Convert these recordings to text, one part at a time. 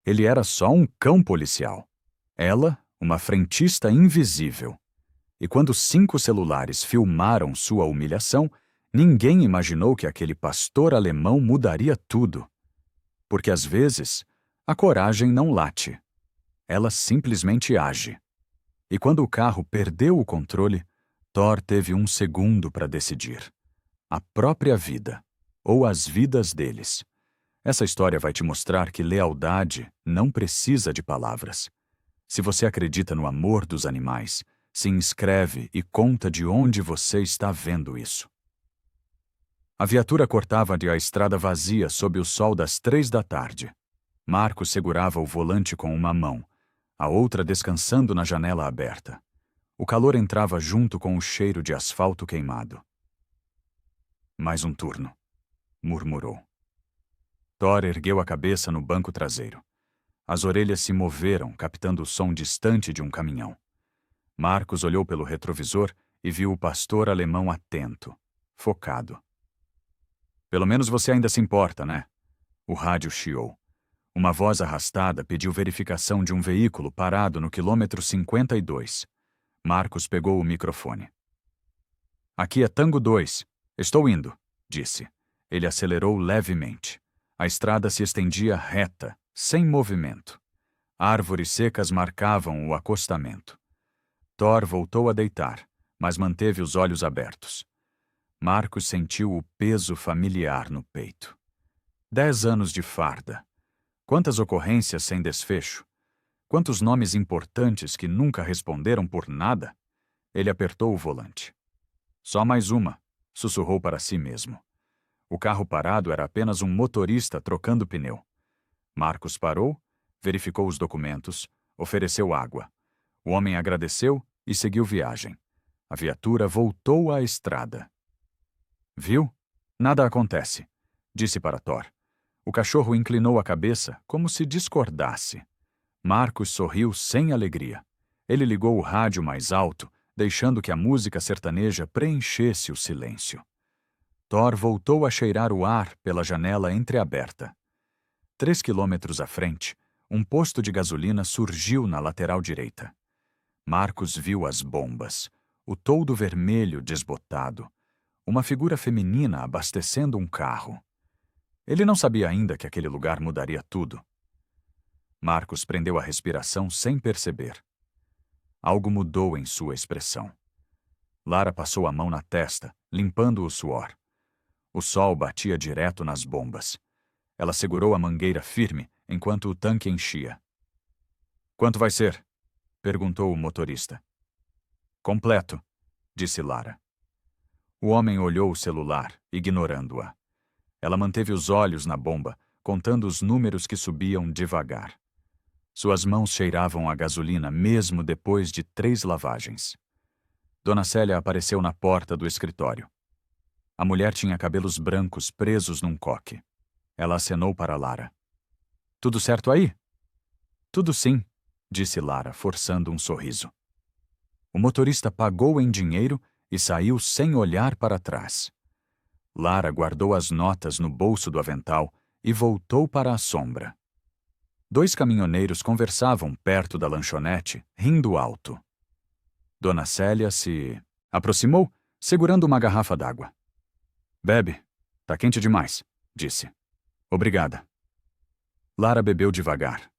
Ele era só um cão policial. Ela, uma frentista invisível. E quando 5 celulares filmaram sua humilhação, ninguém imaginou que aquele pastor alemão mudaria tudo. Porque às vezes, a coragem não late. Ela simplesmente age. E quando o carro perdeu o controle, Thor teve 1 segundo para decidir. A própria vida, ou as vidas deles. Essa história vai te mostrar que lealdade não precisa de palavras. Se você acredita no amor dos animais, se inscreve e conta de onde você está vendo isso. A viatura cortava a estrada vazia sob o sol das 3 da tarde. Marcos segurava o volante com uma mão, a outra descansando na janela aberta. O calor entrava junto com o cheiro de asfalto queimado. Mais um turno, murmurou. Thor ergueu a cabeça no banco traseiro. As orelhas se moveram, captando o som distante de um caminhão. Marcos olhou pelo retrovisor e viu o pastor alemão atento, focado. Pelo menos você ainda se importa, né? O rádio chiou. Uma voz arrastada pediu verificação de um veículo parado no quilômetro 52. Marcos pegou o microfone. Aqui é Tango 2. Estou indo, disse. Ele acelerou levemente. A estrada se estendia reta, sem movimento. Árvores secas marcavam o acostamento. Thor voltou a deitar, mas manteve os olhos abertos. Marcos sentiu o peso familiar no peito. 10 anos de farda. Quantas ocorrências sem desfecho? Quantos nomes importantes que nunca responderam por nada? Ele apertou o volante. Só mais uma, sussurrou para si mesmo. O carro parado era apenas um motorista trocando pneu. Marcos parou, verificou os documentos, ofereceu água. O homem agradeceu e seguiu viagem. A viatura voltou à estrada. Viu? Nada acontece, disse para Thor. O cachorro inclinou a cabeça como se discordasse. Marcos sorriu sem alegria. Ele ligou o rádio mais alto, deixando que a música sertaneja preenchesse o silêncio. Thor voltou a cheirar o ar pela janela entreaberta. 3 quilômetros à frente, um posto de gasolina surgiu na lateral direita. Marcos viu as bombas, o toldo vermelho desbotado, uma figura feminina abastecendo um carro. Ele não sabia ainda que aquele lugar mudaria tudo. Marcos prendeu a respiração sem perceber. Algo mudou em sua expressão. Lara passou a mão na testa, limpando o suor. O sol batia direto nas bombas. Ela segurou a mangueira firme enquanto o tanque enchia. Quanto vai ser? Perguntou o motorista. Completo, disse Lara. O homem olhou o celular, ignorando-a. Ela manteve os olhos na bomba, contando os números que subiam devagar. Suas mãos cheiravam a gasolina mesmo depois de 3 lavagens. Dona Célia apareceu na porta do escritório. A mulher tinha cabelos brancos presos num coque. Ela acenou para Lara. Tudo certo aí? Tudo sim, disse Lara, forçando um sorriso. O motorista pagou em dinheiro e saiu sem olhar para trás. Lara guardou as notas no bolso do avental e voltou para a sombra. 2 caminhoneiros conversavam perto da lanchonete, rindo alto. Dona Célia se aproximou, segurando uma garrafa d'água. Bebe, tá quente demais, disse. Obrigada. Lara bebeu devagar.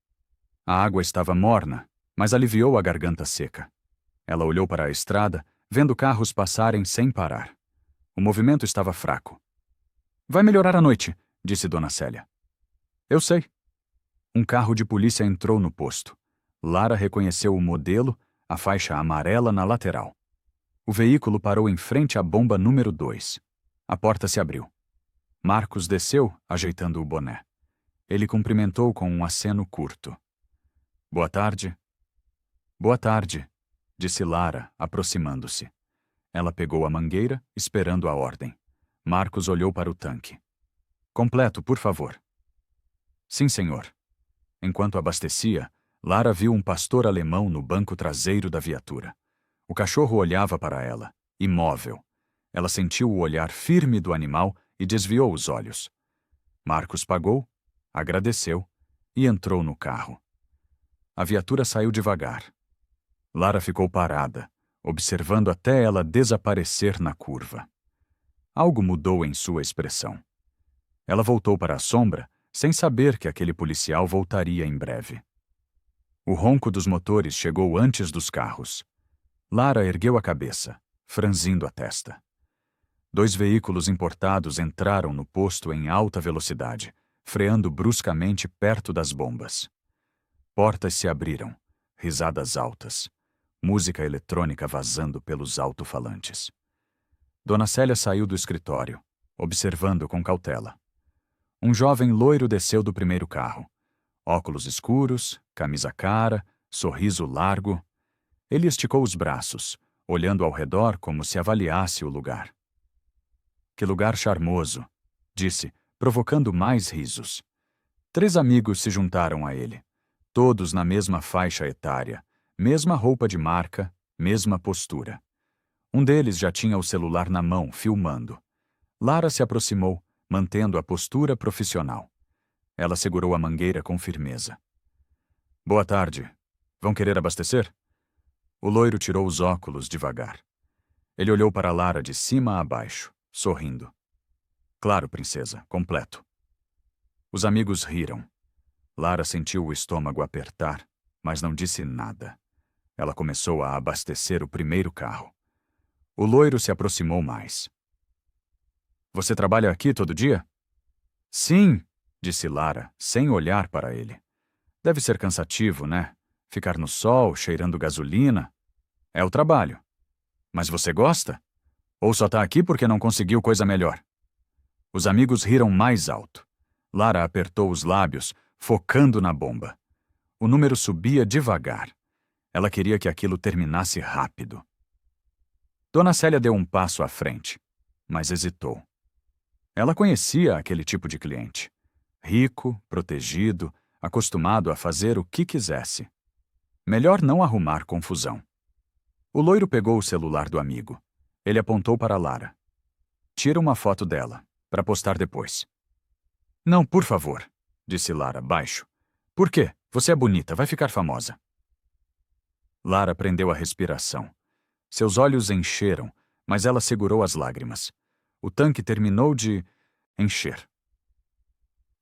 A água estava morna, mas aliviou a garganta seca. Ela olhou para a estrada, vendo carros passarem sem parar. O movimento estava fraco. Vai melhorar à noite, disse Dona Célia. Eu sei. Um carro de polícia entrou no posto. Lara reconheceu o modelo, a faixa amarela na lateral. O veículo parou em frente à bomba número 2. A porta se abriu. Marcos desceu, ajeitando o boné. Ele cumprimentou com um aceno curto. Boa tarde. Boa tarde, disse Lara, aproximando-se. Ela pegou a mangueira, esperando a ordem. Marcos olhou para o tanque. Completo, por favor. Sim, senhor. Enquanto abastecia, Lara viu um pastor alemão no banco traseiro da viatura. O cachorro olhava para ela, imóvel. Ela sentiu o olhar firme do animal e desviou os olhos. Marcos pagou, agradeceu e entrou no carro. A viatura saiu devagar. Lara ficou parada, observando até ela desaparecer na curva. Algo mudou em sua expressão. Ela voltou para a sombra, sem saber que aquele policial voltaria em breve. O ronco dos motores chegou antes dos carros. Lara ergueu a cabeça, franzindo a testa. 2 veículos importados entraram no posto em alta velocidade, freando bruscamente perto das bombas. Portas se abriram, risadas altas, música eletrônica vazando pelos alto-falantes. Dona Célia saiu do escritório, observando com cautela. Um jovem loiro desceu do primeiro carro. Óculos escuros, camisa cara, sorriso largo. Ele esticou os braços, olhando ao redor como se avaliasse o lugar. Que lugar charmoso, disse, provocando mais risos. 3 amigos se juntaram a ele, todos na mesma faixa etária, mesma roupa de marca, mesma postura. Um deles já tinha o celular na mão, filmando. Lara se aproximou, mantendo a postura profissional. Ela segurou a mangueira com firmeza. Boa tarde. Vão querer abastecer? O loiro tirou os óculos devagar. Ele olhou para Lara de cima a baixo, sorrindo. Claro, princesa, completo. Os amigos riram. Lara sentiu o estômago apertar, mas não disse nada. Ela começou a abastecer o primeiro carro. O loiro se aproximou mais. Você trabalha aqui todo dia? Sim, disse Lara, sem olhar para ele. Deve ser cansativo, né? Ficar no sol, cheirando gasolina. É o trabalho. Mas você gosta? Ou só tá aqui porque não conseguiu coisa melhor? Os amigos riram mais alto. Lara apertou os lábios, focando na bomba. O número subia devagar. Ela queria que aquilo terminasse rápido. Dona Célia deu um passo à frente, mas hesitou. Ela conhecia aquele tipo de cliente. Rico, protegido, acostumado a fazer o que quisesse. Melhor não arrumar confusão. O loiro pegou o celular do amigo. Ele apontou para Lara. Tira uma foto dela, para postar depois. Não, por favor, disse Lara, baixo. Por quê? Você é bonita, vai ficar famosa. Lara prendeu a respiração. Seus olhos encheram, mas ela segurou as lágrimas. O tanque terminou de encher.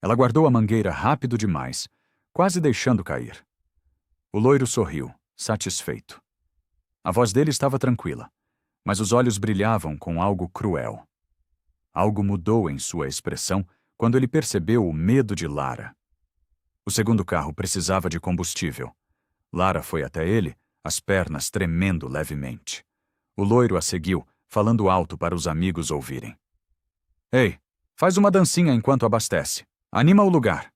Ela guardou a mangueira rápido demais, quase deixando cair. O loiro sorriu, satisfeito. A voz dele estava tranquila, mas os olhos brilhavam com algo cruel. Algo mudou em sua expressão quando ele percebeu o medo de Lara. O segundo carro precisava de combustível. Lara foi até ele, as pernas tremendo levemente. O loiro a seguiu, falando alto para os amigos ouvirem. Ei, faz uma dancinha enquanto abastece. Anima o lugar.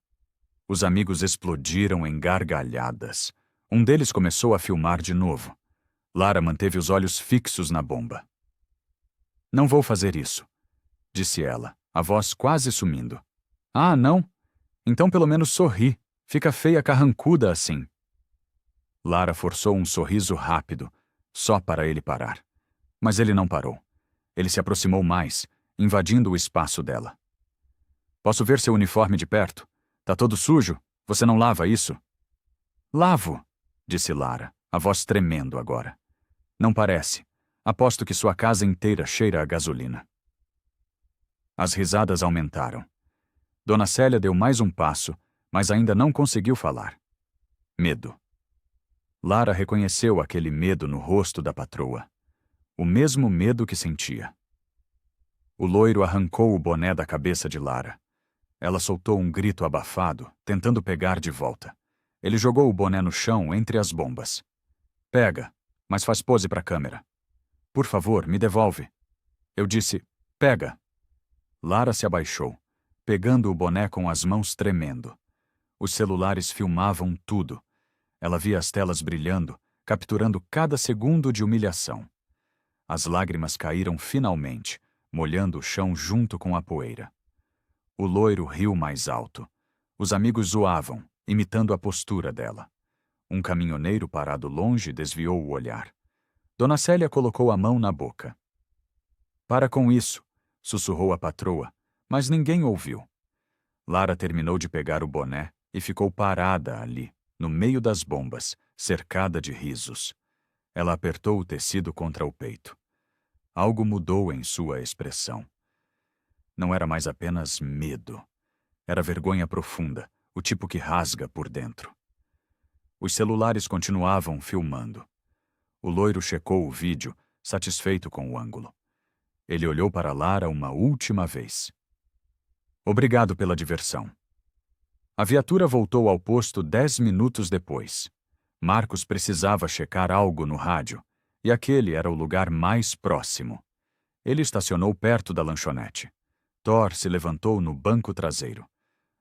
Os amigos explodiram em gargalhadas. Um deles começou a filmar de novo. Lara manteve os olhos fixos na bomba. Não vou fazer isso, disse ela, a voz quase sumindo. Ah, não? Então pelo menos sorri. Fica feia carrancuda assim. Lara forçou um sorriso rápido, só para ele parar. Mas ele não parou. Ele se aproximou mais, invadindo o espaço dela. Posso ver seu uniforme de perto? Tá todo sujo? Você não lava isso? Lavo, disse Lara, a voz tremendo agora. Não parece. Aposto que sua casa inteira cheira a gasolina. As risadas aumentaram. Dona Célia deu mais um passo, mas ainda não conseguiu falar. Medo. Lara reconheceu aquele medo no rosto da patroa. O mesmo medo que sentia. O loiro arrancou o boné da cabeça de Lara. Ela soltou um grito abafado, tentando pegar de volta. Ele jogou o boné no chão entre as bombas. Pega, mas faz pose para a câmera. Por favor, me devolve. Eu disse, pega. Lara se abaixou, pegando o boné com as mãos tremendo. Os celulares filmavam tudo. Ela via as telas brilhando, capturando cada segundo de humilhação. As lágrimas caíram finalmente, molhando o chão junto com a poeira. O loiro riu mais alto. Os amigos zoavam, imitando a postura dela. Um caminhoneiro parado longe desviou o olhar. Dona Célia colocou a mão na boca. Para com isso, sussurrou a patroa, mas ninguém ouviu. Lara terminou de pegar o boné, e ficou parada ali, no meio das bombas, cercada de risos. Ela apertou o tecido contra o peito. Algo mudou em sua expressão. Não era mais apenas medo. Era vergonha profunda, o tipo que rasga por dentro. Os celulares continuavam filmando. O loiro checou o vídeo, satisfeito com o ângulo. Ele olhou para Lara uma última vez. Obrigado pela diversão. A viatura voltou ao posto 10 minutos depois. Marcos precisava checar algo no rádio, e aquele era o lugar mais próximo. Ele estacionou perto da lanchonete. Thor se levantou no banco traseiro.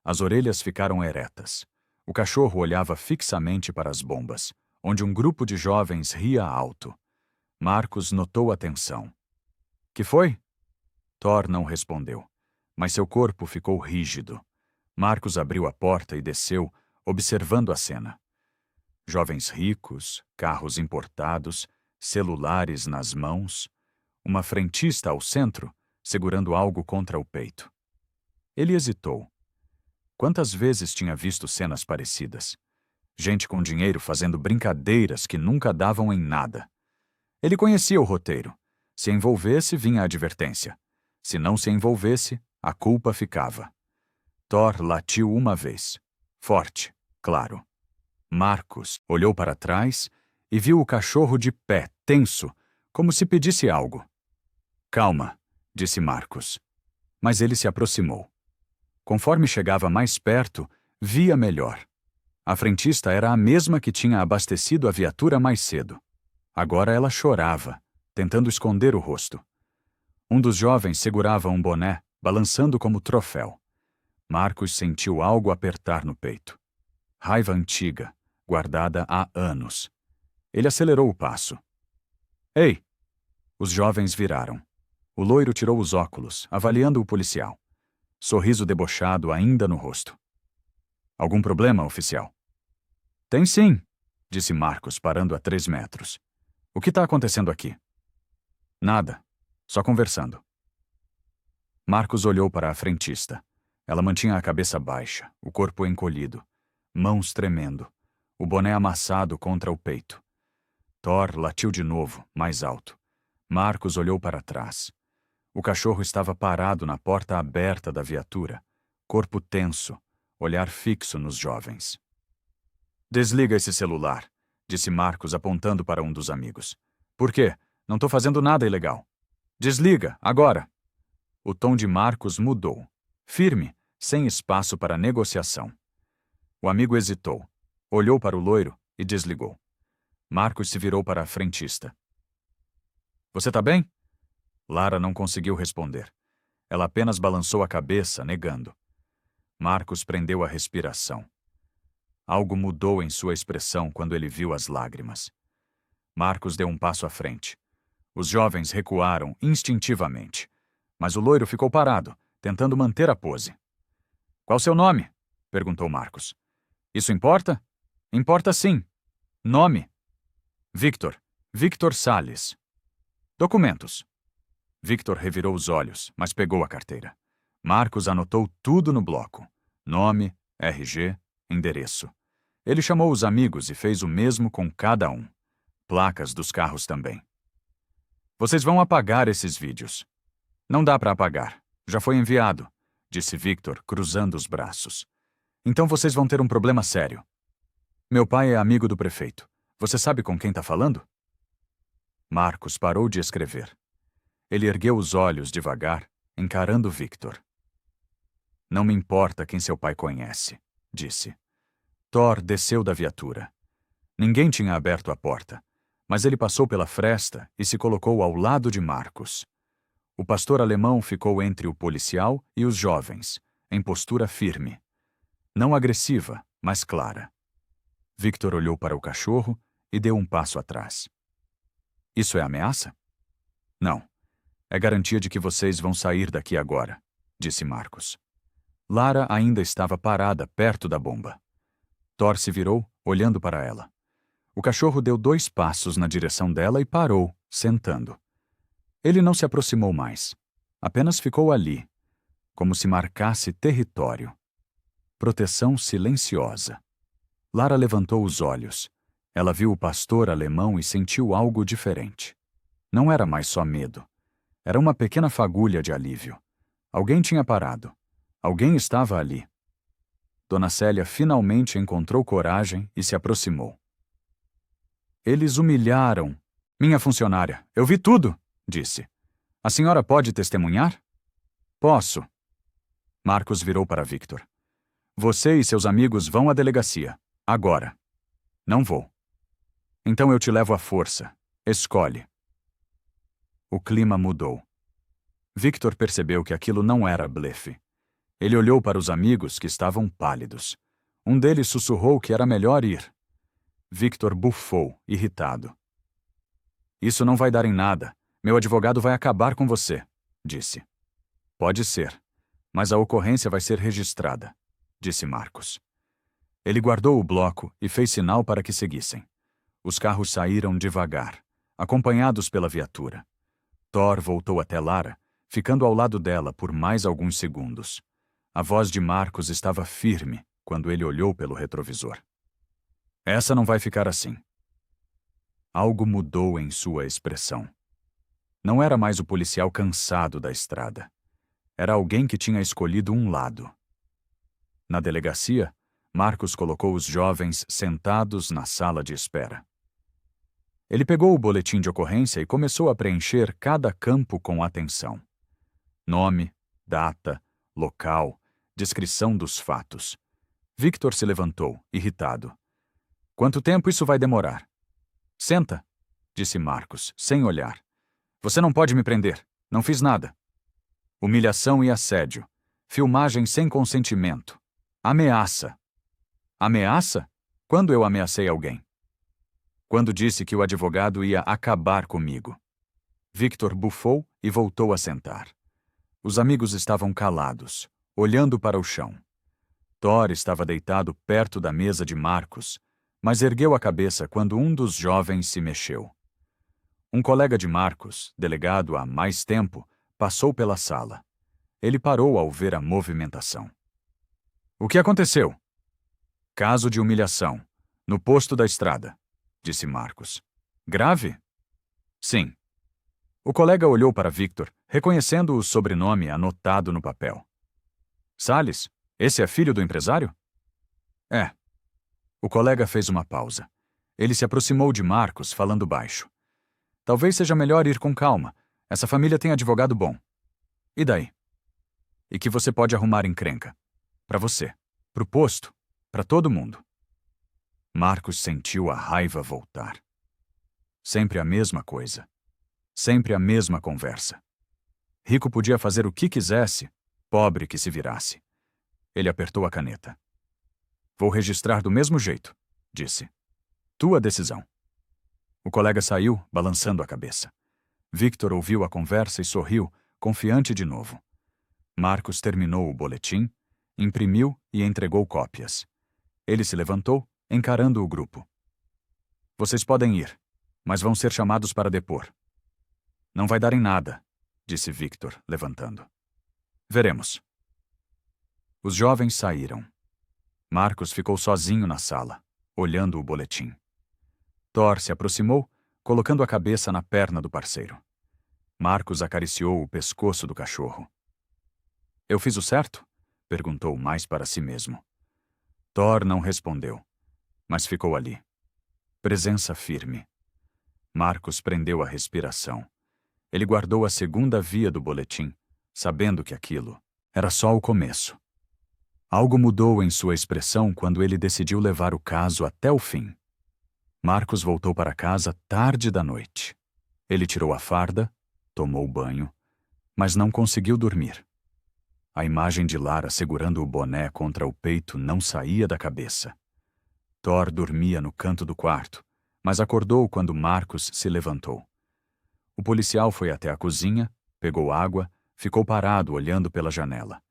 As orelhas ficaram eretas. O cachorro olhava fixamente para as bombas, onde um grupo de jovens ria alto. Marcos notou a tensão. Que foi? Thor não respondeu, mas seu corpo ficou rígido. Marcos abriu a porta e desceu, observando a cena. Jovens ricos, carros importados, celulares nas mãos, uma frentista ao centro, segurando algo contra o peito. Ele hesitou. Quantas vezes tinha visto cenas parecidas? Gente com dinheiro fazendo brincadeiras que nunca davam em nada. Ele conhecia o roteiro. Se envolvesse, vinha a advertência. Se não se envolvesse, a culpa ficava. Thor latiu uma vez. Forte, claro. Marcos olhou para trás e viu o cachorro de pé, tenso, como se pedisse algo. Calma, disse Marcos. Mas ele se aproximou. Conforme chegava mais perto, via melhor. A frentista era a mesma que tinha abastecido a viatura mais cedo. Agora ela chorava, tentando esconder o rosto. Um dos jovens segurava um boné, balançando como troféu. Marcos sentiu algo apertar no peito. Raiva antiga, guardada há anos. Ele acelerou o passo. Ei! Os jovens viraram. O loiro tirou os óculos, avaliando o policial. Sorriso debochado ainda no rosto. Algum problema, oficial? Tem sim, disse Marcos, parando a 3 metros. O que está acontecendo aqui? Nada. Só conversando. Marcos olhou para a frentista. Ela mantinha a cabeça baixa, o corpo encolhido, mãos tremendo, o boné amassado contra o peito. Thor latiu de novo, mais alto. Marcos olhou para trás. O cachorro estava parado na porta aberta da viatura, corpo tenso, olhar fixo nos jovens. Desliga esse celular, disse Marcos apontando para um dos amigos. Por quê? Não estou fazendo nada ilegal. Desliga, agora! O tom de Marcos mudou. Firme, sem espaço para negociação. O amigo hesitou, olhou para o loiro e desligou. Marcos se virou para a frentista. Você tá bem? Lara não conseguiu responder. Ela apenas balançou a cabeça, negando. Marcos prendeu a respiração. Algo mudou em sua expressão quando ele viu as lágrimas. Marcos deu um passo à frente. Os jovens recuaram instintivamente, mas o loiro ficou parado, tentando manter a pose. Qual seu nome? Perguntou Marcos. Isso importa? Importa sim. Nome? Victor. Victor Salles. Documentos. Victor revirou os olhos, mas pegou a carteira. Marcos anotou tudo no bloco. Nome, RG, endereço. Ele chamou os amigos e fez o mesmo com cada um. Placas dos carros também. Vocês vão apagar esses vídeos. Não dá para apagar. Já foi enviado, disse Victor, cruzando os braços. Então vocês vão ter um problema sério. Meu pai é amigo do prefeito. Você sabe com quem está falando? Marcos parou de escrever. Ele ergueu os olhos devagar, encarando Victor. Não me importa quem seu pai conhece, disse. Thor desceu da viatura. Ninguém tinha aberto a porta, mas ele passou pela fresta e se colocou ao lado de Marcos. O pastor alemão ficou entre o policial e os jovens, em postura firme. Não agressiva, mas clara. Victor olhou para o cachorro e deu um passo atrás. Isso é ameaça? Não. É garantia de que vocês vão sair daqui agora, disse Marcos. Lara ainda estava parada perto da bomba. Thor se virou, olhando para ela. O cachorro deu 2 passos na direção dela e parou, sentando. Ele não se aproximou mais. Apenas ficou ali, como se marcasse território. proteção silenciosa. Lara levantou os olhos. Ela viu o pastor alemão e sentiu algo diferente. Não era mais só medo. Era uma pequena fagulha de alívio. Alguém tinha parado. Alguém estava ali. Dona Célia finalmente encontrou coragem e se aproximou. Eles humilharam. Minha funcionária. Eu vi tudo, disse. A senhora pode testemunhar? Posso. Marcos virou para Victor. Você e seus amigos vão à delegacia. Agora. Não vou. Então eu te levo à força. Escolhe. O clima mudou. Victor percebeu que aquilo não era blefe. Ele olhou para os amigos que estavam pálidos. Um deles sussurrou que era melhor ir. Victor bufou, irritado. Isso não vai dar em nada. Meu advogado vai acabar com você, disse. Pode ser, mas a ocorrência vai ser registrada, disse Marcos. Ele guardou o bloco e fez sinal para que seguissem. Os carros saíram devagar, acompanhados pela viatura. Thor voltou até Lara, ficando ao lado dela por mais alguns segundos. A voz de Marcos estava firme quando ele olhou pelo retrovisor. Essa não vai ficar assim. Algo mudou em sua expressão. Não era mais o policial cansado da estrada. Era alguém que tinha escolhido um lado. Na delegacia, Marcos colocou os jovens sentados na sala de espera. Ele pegou o boletim de ocorrência e começou a preencher cada campo com atenção. Nome, data, local, descrição dos fatos. Victor se levantou, irritado. Quanto tempo isso vai demorar? Senta, disse Marcos, sem olhar. Você não pode me prender. Não fiz nada. Humilhação e assédio. Filmagem sem consentimento. Ameaça. Ameaça? Quando eu ameacei alguém? Quando disse que o advogado ia acabar comigo. Victor bufou e voltou a sentar. Os amigos estavam calados, olhando para o chão. Thor estava deitado perto da mesa de Marcos, mas ergueu a cabeça quando um dos jovens se mexeu. Um colega de Marcos, delegado há mais tempo, passou pela sala. Ele parou ao ver a movimentação. O que aconteceu? Caso de humilhação, no posto da estrada, disse Marcos. Grave? Sim. O colega olhou para Victor, reconhecendo o sobrenome anotado no papel. Salles, esse é filho do empresário? É. O colega fez uma pausa. Ele se aproximou de Marcos, falando baixo. Talvez seja melhor ir com calma. Essa família tem advogado bom. E daí? E que você pode arrumar encrenca. Para você, pro posto, para todo mundo. Marcos sentiu a raiva voltar. Sempre a mesma coisa. Sempre a mesma conversa. Rico podia fazer o que quisesse, pobre que se virasse. Ele apertou a caneta. Vou registrar do mesmo jeito, disse. Tua decisão. O colega saiu, balançando a cabeça. Victor ouviu a conversa e sorriu, confiante de novo. Marcos terminou o boletim, imprimiu e entregou cópias. Ele se levantou, encarando o grupo. Vocês podem ir, mas vão ser chamados para depor. Não vai dar em nada, disse Victor, levantando. Veremos. Os jovens saíram. Marcos ficou sozinho na sala, olhando o boletim. Thor se aproximou, colocando a cabeça na perna do parceiro. Marcos acariciou o pescoço do cachorro. Eu fiz o certo? Perguntou mais para si mesmo. Thor não respondeu, mas ficou ali. Presença firme. Marcos prendeu a respiração. Ele guardou a segunda via do boletim, sabendo que aquilo era só o começo. Algo mudou em sua expressão quando ele decidiu levar o caso até o fim. Marcos voltou para casa tarde da noite. Ele tirou a farda, tomou banho, mas não conseguiu dormir. A imagem de Lara segurando o boné contra o peito não saía da cabeça. Thor dormia no canto do quarto, mas acordou quando Marcos se levantou. O policial foi até a cozinha, pegou água, ficou parado olhando pela janela.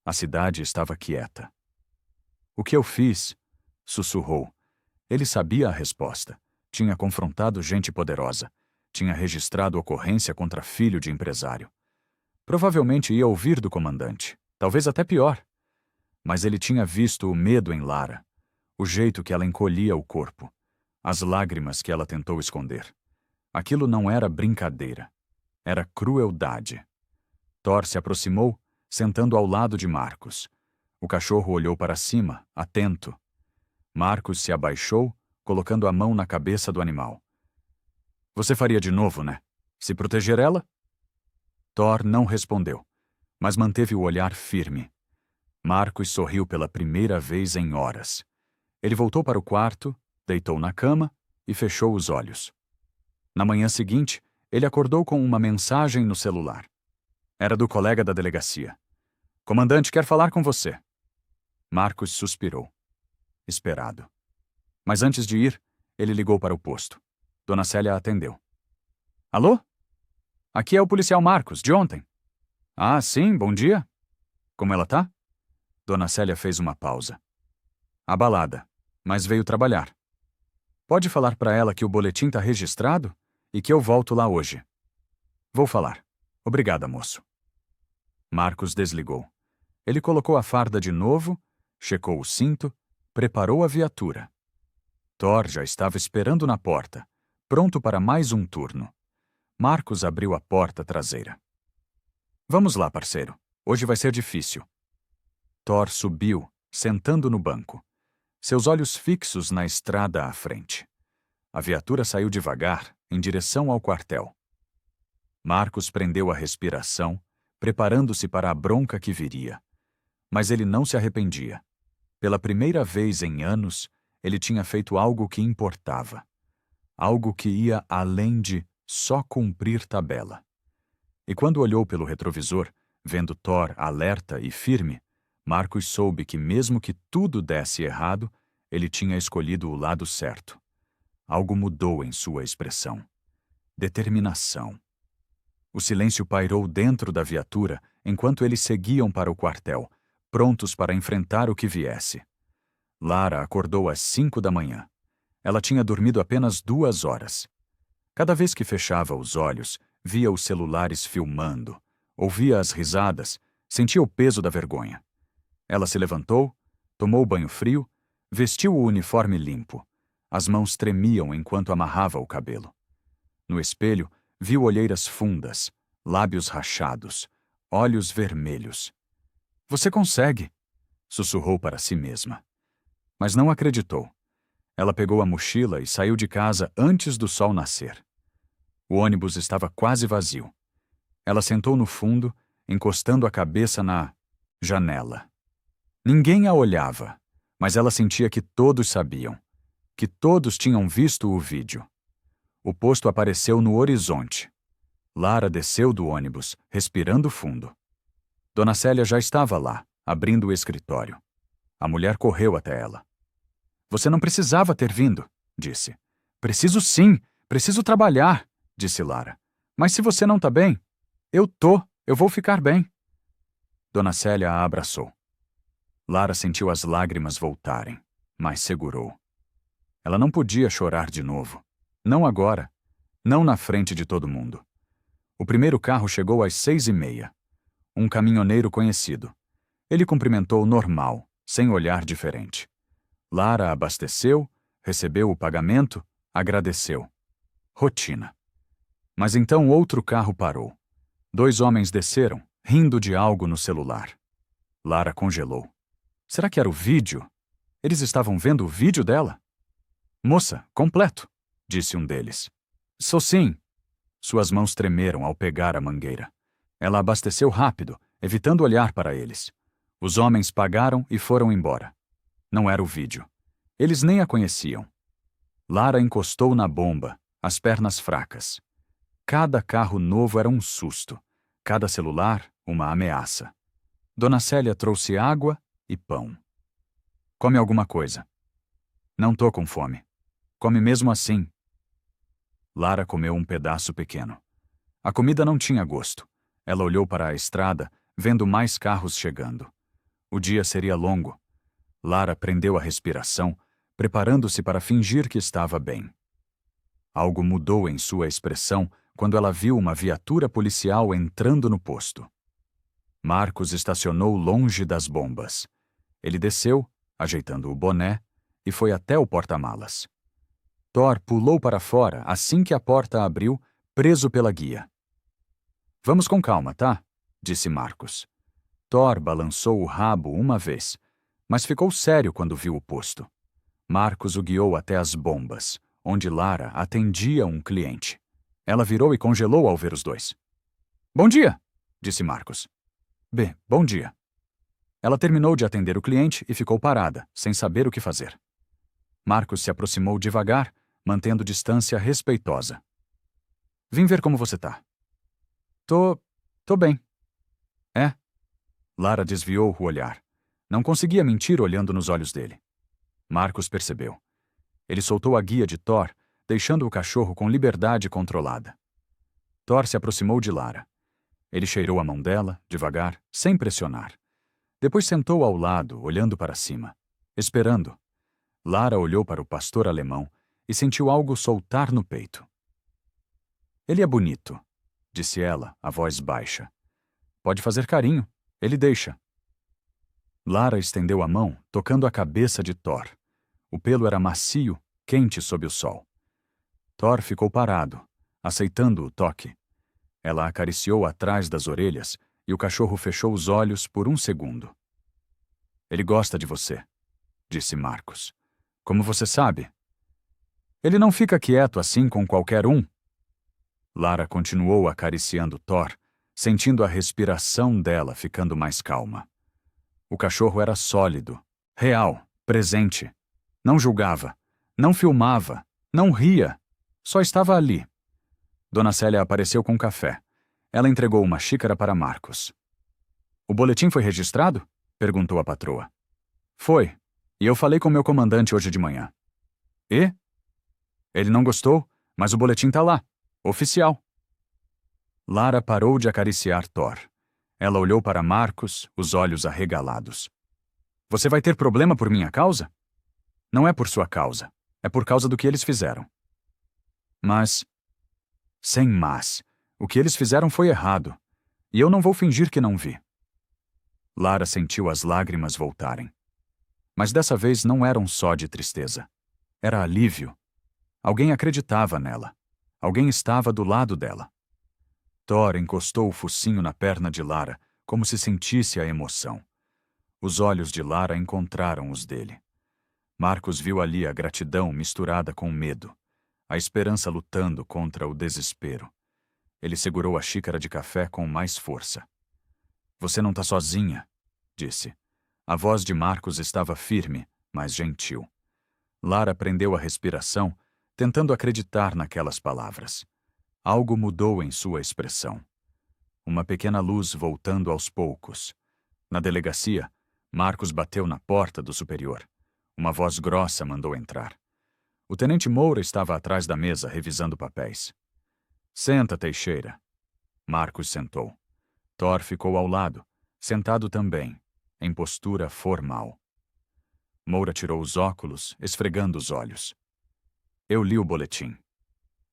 A cidade estava quieta. O que eu fiz? Sussurrou. Ele sabia a resposta. Tinha confrontado gente poderosa. Tinha registrado ocorrência contra filho de empresário. Provavelmente ia ouvir do comandante. Talvez até pior. Mas ele tinha visto o medo em Lara, o jeito que ela encolhia o corpo, as lágrimas que ela tentou esconder. Aquilo não era brincadeira. Era crueldade. Thor se aproximou, sentando ao lado de Marcus. O cachorro olhou para cima, atento. Marcus se abaixou, colocando a mão na cabeça do animal. Você faria de novo, né? Se proteger ela? Thor não respondeu, mas manteve o olhar firme. Marcus sorriu pela primeira vez em horas. Ele voltou para o quarto, deitou na cama e fechou os olhos. Na manhã seguinte, ele acordou com uma mensagem no celular. Era do colega da delegacia. Comandante quer falar com você. Marcus suspirou. Esperado. Mas antes de ir, ele ligou para o posto. Dona Célia atendeu. Alô? Aqui é o policial Marcus, de ontem. Ah, sim, bom dia. Como ela tá? Dona Célia fez uma pausa. Abalada, mas veio trabalhar. Pode falar para ela que o boletim tá registrado e que eu volto lá hoje. Vou falar. Obrigada, moço. Marcus desligou. Ele colocou a farda de novo, checou o cinto, preparou a viatura. Thor já estava esperando na porta, pronto para mais um turno. Marcus abriu a porta traseira. Vamos lá, parceiro. Hoje vai ser difícil. Thor subiu, sentando no banco, seus olhos fixos na estrada à frente. A viatura saiu devagar, em direção ao quartel. Marcus prendeu a respiração, preparando-se para a bronca que viria. Mas ele não se arrependia. Pela primeira vez em anos, ele tinha feito algo que importava. Algo que ia além de só cumprir tabela. E quando olhou pelo retrovisor, vendo Thor alerta e firme, Marcus soube que mesmo que tudo desse errado, ele tinha escolhido o lado certo. Algo mudou em sua expressão. Determinação. O silêncio pairou dentro da viatura enquanto eles seguiam para o quartel, prontos para enfrentar o que viesse. Lara acordou às 5 da manhã. Ela tinha dormido apenas 2 horas. Cada vez que fechava os olhos, via os celulares filmando, ouvia as risadas, sentia o peso da vergonha. Ela se levantou, tomou banho frio, vestiu o uniforme limpo. As mãos tremiam enquanto amarrava o cabelo. No espelho, viu olheiras fundas, lábios rachados, olhos vermelhos. Você consegue, sussurrou para si mesma. Mas não acreditou. Ela pegou a mochila e saiu de casa antes do sol nascer. O ônibus estava quase vazio. Ela sentou no fundo, encostando a cabeça na janela. Ninguém a olhava, mas ela sentia que todos sabiam, que todos tinham visto o vídeo. O posto apareceu no horizonte. Lara desceu do ônibus, respirando fundo. Dona Célia já estava lá, abrindo o escritório. A mulher correu até ela. Você não precisava ter vindo, disse. Preciso sim, preciso trabalhar, disse Lara. Mas se você não tá bem, eu vou ficar bem. Dona Célia a abraçou. Lara sentiu as lágrimas voltarem, mas segurou. Ela não podia chorar de novo. Não agora. Não na frente de todo mundo. O primeiro carro chegou às 6h30. Um caminhoneiro conhecido. Ele cumprimentou normal, sem olhar diferente. Lara abasteceu, recebeu o pagamento, agradeceu. Rotina. Mas então outro carro parou. 2 homens desceram, rindo de algo no celular. Lara congelou. Será que era o vídeo? Eles estavam vendo o vídeo dela? Moça, completo, disse um deles. Sou sim. Suas mãos tremeram ao pegar a mangueira. Ela abasteceu rápido, evitando olhar para eles. Os homens pagaram e foram embora. Não era o vídeo. Eles nem a conheciam. Lara encostou na bomba, as pernas fracas. Cada carro novo era um susto. Cada celular, uma ameaça. Dona Célia trouxe água e pão. Come alguma coisa. Não tô com fome. Come mesmo assim. Lara comeu um pedaço pequeno. A comida não tinha gosto. Ela olhou para a estrada, vendo mais carros chegando. O dia seria longo. Lara prendeu a respiração, preparando-se para fingir que estava bem. Algo mudou em sua expressão quando ela viu uma viatura policial entrando no posto. Marcus estacionou longe das bombas. Ele desceu, ajeitando o boné, e foi até o porta-malas. Thor pulou para fora assim que a porta abriu, preso pela guia. Vamos com calma, tá? Disse Marcos. Thor balançou o rabo uma vez, mas ficou sério quando viu o posto. Marcos o guiou até as bombas, onde Lara atendia um cliente. Ela virou e congelou ao ver os dois. Bom dia, disse Marcos. Bom dia. Ela terminou de atender o cliente e ficou parada, sem saber o que fazer. Marcos se aproximou devagar, mantendo distância respeitosa. Vim ver como você tá. Tô bem. É? Lara desviou o olhar. Não conseguia mentir olhando nos olhos dele. Marcos percebeu. Ele soltou a guia de Thor, deixando o cachorro com liberdade controlada. Thor se aproximou de Lara. Ele cheirou a mão dela, devagar, sem pressionar. Depois sentou ao lado, olhando para cima, esperando. Lara olhou para o pastor alemão e sentiu algo soltar no peito. Ele é bonito, disse ela, a voz baixa. Pode fazer carinho, ele deixa. Lara estendeu a mão, tocando a cabeça de Thor. O pelo era macio, quente sob o sol. Thor ficou parado, aceitando o toque. Ela acariciou atrás das orelhas e o cachorro fechou os olhos por um segundo. Ele gosta de você, disse Marcos. Como você sabe? Ele não fica quieto assim com qualquer um. Lara continuou acariciando Thor, sentindo a respiração dela ficando mais calma. O cachorro era sólido, real, presente. Não julgava, não filmava, não ria, só estava ali. Dona Célia apareceu com café. Ela entregou uma xícara para Marcos. O boletim foi registrado? Perguntou a patroa. Foi, e eu falei com meu comandante hoje de manhã. E? Ele não gostou, mas o boletim tá lá, oficial. Lara parou de acariciar Thor. Ela olhou para Marcos, os olhos arregalados. Você vai ter problema por minha causa? Não é por sua causa, é por causa do que eles fizeram. Mas... Sem mas. O que eles fizeram foi errado. E eu não vou fingir que não vi. Lara sentiu as lágrimas voltarem. Mas dessa vez não eram só de tristeza. Era alívio. Alguém acreditava nela. Alguém estava do lado dela. Thor encostou o focinho na perna de Lara, como se sentisse a emoção. Os olhos de Lara encontraram os dele. Marcos viu ali a gratidão misturada com medo, a esperança lutando contra o desespero. Ele segurou a xícara de café com mais força. Você não tá sozinha, disse. A voz de Marcos estava firme, mas gentil. Lara prendeu a respiração, tentando acreditar naquelas palavras. Algo mudou em sua expressão. Uma pequena luz voltando aos poucos. Na delegacia, Marcos bateu na porta do superior. Uma voz grossa mandou entrar. O tenente Moura estava atrás da mesa, revisando papéis. Senta, Teixeira. Marcos sentou. Thor ficou ao lado, sentado também, em postura formal. Moura tirou os óculos, esfregando os olhos. Eu li o boletim.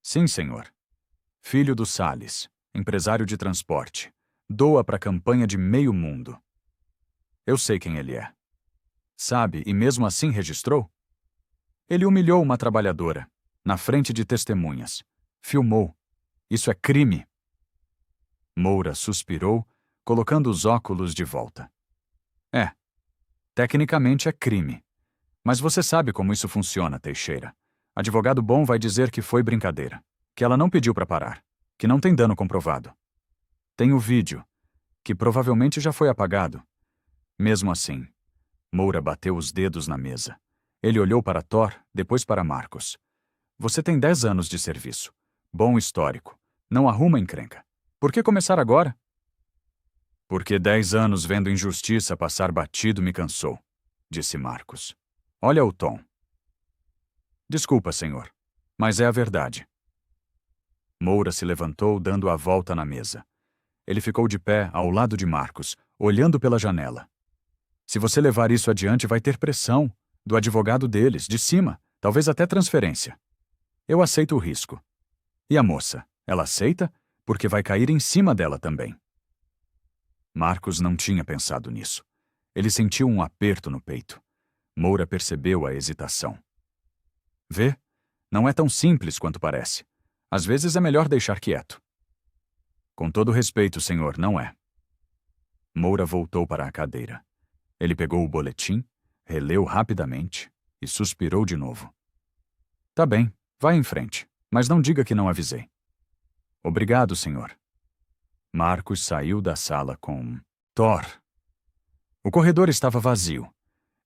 Sim, senhor. Filho do Salles, empresário de transporte. Doa para a campanha de meio mundo. Eu sei quem ele é. Sabe, e mesmo assim registrou? Ele humilhou uma trabalhadora, na frente de testemunhas. Filmou. Isso é crime. Moura suspirou, colocando os óculos de volta. É. Tecnicamente é crime. Mas você sabe como isso funciona, Teixeira. Advogado bom vai dizer que foi brincadeira, que ela não pediu para parar, que não tem dano comprovado. Tem o vídeo, que provavelmente já foi apagado. Mesmo assim, Moura bateu os dedos na mesa. Ele olhou para Thor, depois para Marcos. Você tem 10 anos de serviço. Bom histórico. Não arruma encrenca. Por que começar agora? Porque 10 anos vendo injustiça passar batido me cansou, disse Marcos. Olha o tom. Desculpa, senhor, mas é a verdade. Moura se levantou, dando a volta na mesa. Ele ficou de pé ao lado de Marcos, olhando pela janela. Se você levar isso adiante, vai ter pressão do advogado deles, de cima, talvez até transferência. Eu aceito o risco. E a moça, ela aceita? Porque vai cair em cima dela também. Marcos não tinha pensado nisso. Ele sentiu um aperto no peito. Moura percebeu a hesitação. Vê? Não é tão simples quanto parece. Às vezes é melhor deixar quieto. Com todo respeito, senhor, não é. Moura voltou para a cadeira. Ele pegou o boletim, releu rapidamente e suspirou de novo. Tá bem, vá em frente, mas não diga que não avisei. Obrigado, senhor. Marcos saiu da sala com Thor. O corredor estava vazio.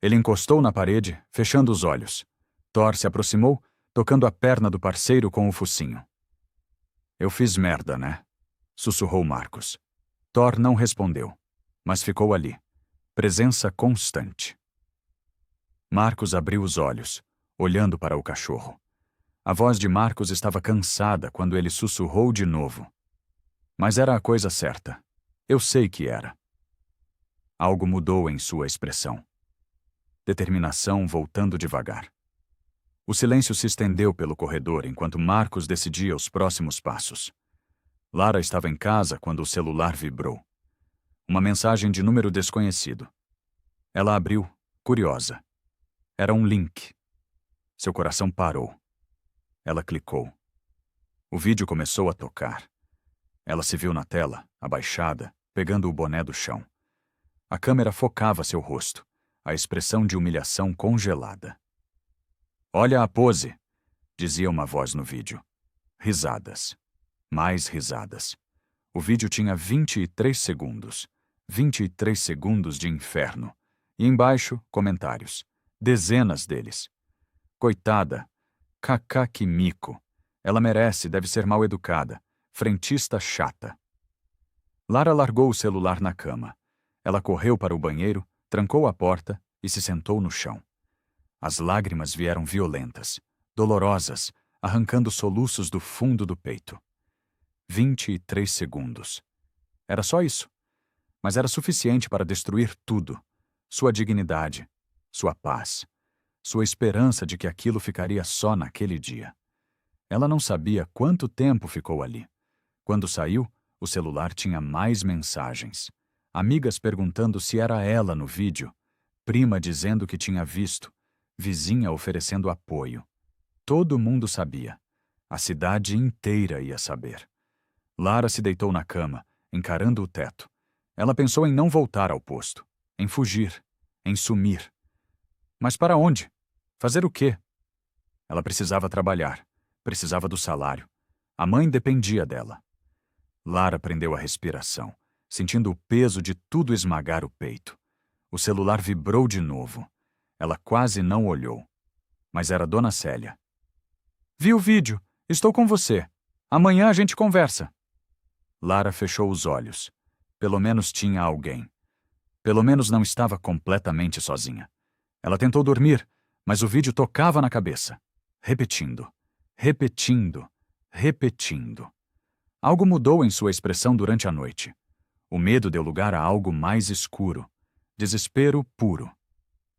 Ele encostou na parede, fechando os olhos. Thor se aproximou, tocando a perna do parceiro com o focinho. Eu fiz merda, né? Sussurrou Marcos. Thor não respondeu, mas ficou ali. Presença constante. Marcos abriu os olhos, olhando para o cachorro. A voz de Marcos estava cansada quando ele sussurrou de novo. Mas era a coisa certa. Eu sei que era. Algo mudou em sua expressão. Determinação voltando devagar. O silêncio se estendeu pelo corredor enquanto Marcos decidia os próximos passos. Lara estava em casa quando o celular vibrou. Uma mensagem de número desconhecido. Ela abriu, curiosa. Era um link. Seu coração parou. Ela clicou. O vídeo começou a tocar. Ela se viu na tela, abaixada, pegando o boné do chão. A câmera focava seu rosto, a expressão de humilhação congelada. Olha a pose, dizia uma voz no vídeo. Risadas. Mais risadas. O vídeo tinha 23 segundos. 23 segundos de inferno. E embaixo, comentários. Dezenas deles. Coitada. Cacá que mico. Ela merece, deve ser mal educada. Frentista chata. Lara largou o celular na cama. Ela correu para o banheiro, trancou a porta e se sentou no chão. As lágrimas vieram violentas, dolorosas, arrancando soluços do fundo do peito. 23 segundos. Era só isso. Mas era suficiente para destruir tudo. Sua dignidade, sua paz, sua esperança de que aquilo ficaria só naquele dia. Ela não sabia quanto tempo ficou ali. Quando saiu, o celular tinha mais mensagens. Amigas perguntando se era ela no vídeo, prima dizendo que tinha visto, vizinha oferecendo apoio. Todo mundo sabia. A cidade inteira ia saber. Lara se deitou na cama, encarando o teto. Ela pensou em não voltar ao posto, em fugir, em sumir. Mas para onde? Fazer o quê? Ela precisava trabalhar, precisava do salário. A mãe dependia dela. Lara prendeu a respiração, sentindo o peso de tudo esmagar o peito. O celular vibrou de novo. Ela quase não olhou. Mas era Dona Célia. Vi o vídeo. Estou com você. Amanhã a gente conversa. Lara fechou os olhos. Pelo menos tinha alguém. Pelo menos não estava completamente sozinha. Ela tentou dormir, mas o vídeo tocava na cabeça. Repetindo, repetindo, repetindo. Algo mudou em sua expressão durante a noite. O medo deu lugar a algo mais escuro. Desespero puro.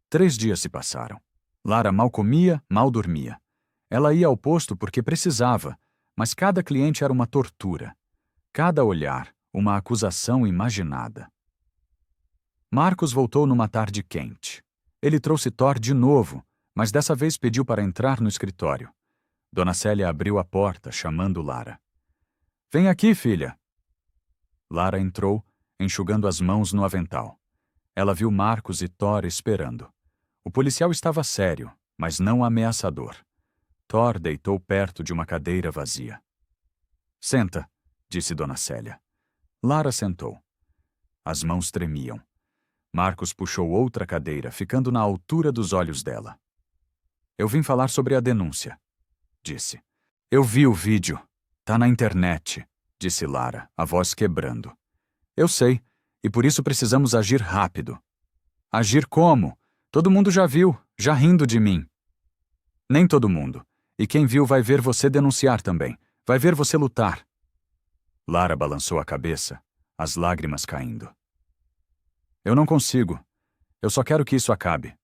3 dias se passaram. Lara mal comia, mal dormia. Ela ia ao posto porque precisava, mas cada cliente era uma tortura. Cada olhar, uma acusação imaginada. Marcos voltou numa tarde quente. Ele trouxe Thor de novo, mas dessa vez pediu para entrar no escritório. Dona Célia abriu a porta, chamando Lara. Vem aqui, filha. Lara entrou, enxugando as mãos no avental. Ela viu Marcos e Thor esperando. O policial estava sério, mas não ameaçador. Thor deitou perto de uma cadeira vazia. Senta, disse Dona Célia. Lara sentou. As mãos tremiam. Marcos puxou outra cadeira, ficando na altura dos olhos dela. Eu vim falar sobre a denúncia, disse. Eu vi o vídeo. Tá na internet, disse Lara, a voz quebrando. Eu sei, e por isso precisamos agir rápido. Agir como? Todo mundo já viu, já rindo de mim. Nem todo mundo. E quem viu vai ver você denunciar também. Vai ver você lutar. Lara balançou a cabeça, as lágrimas caindo. Eu não consigo. Eu só quero que isso acabe.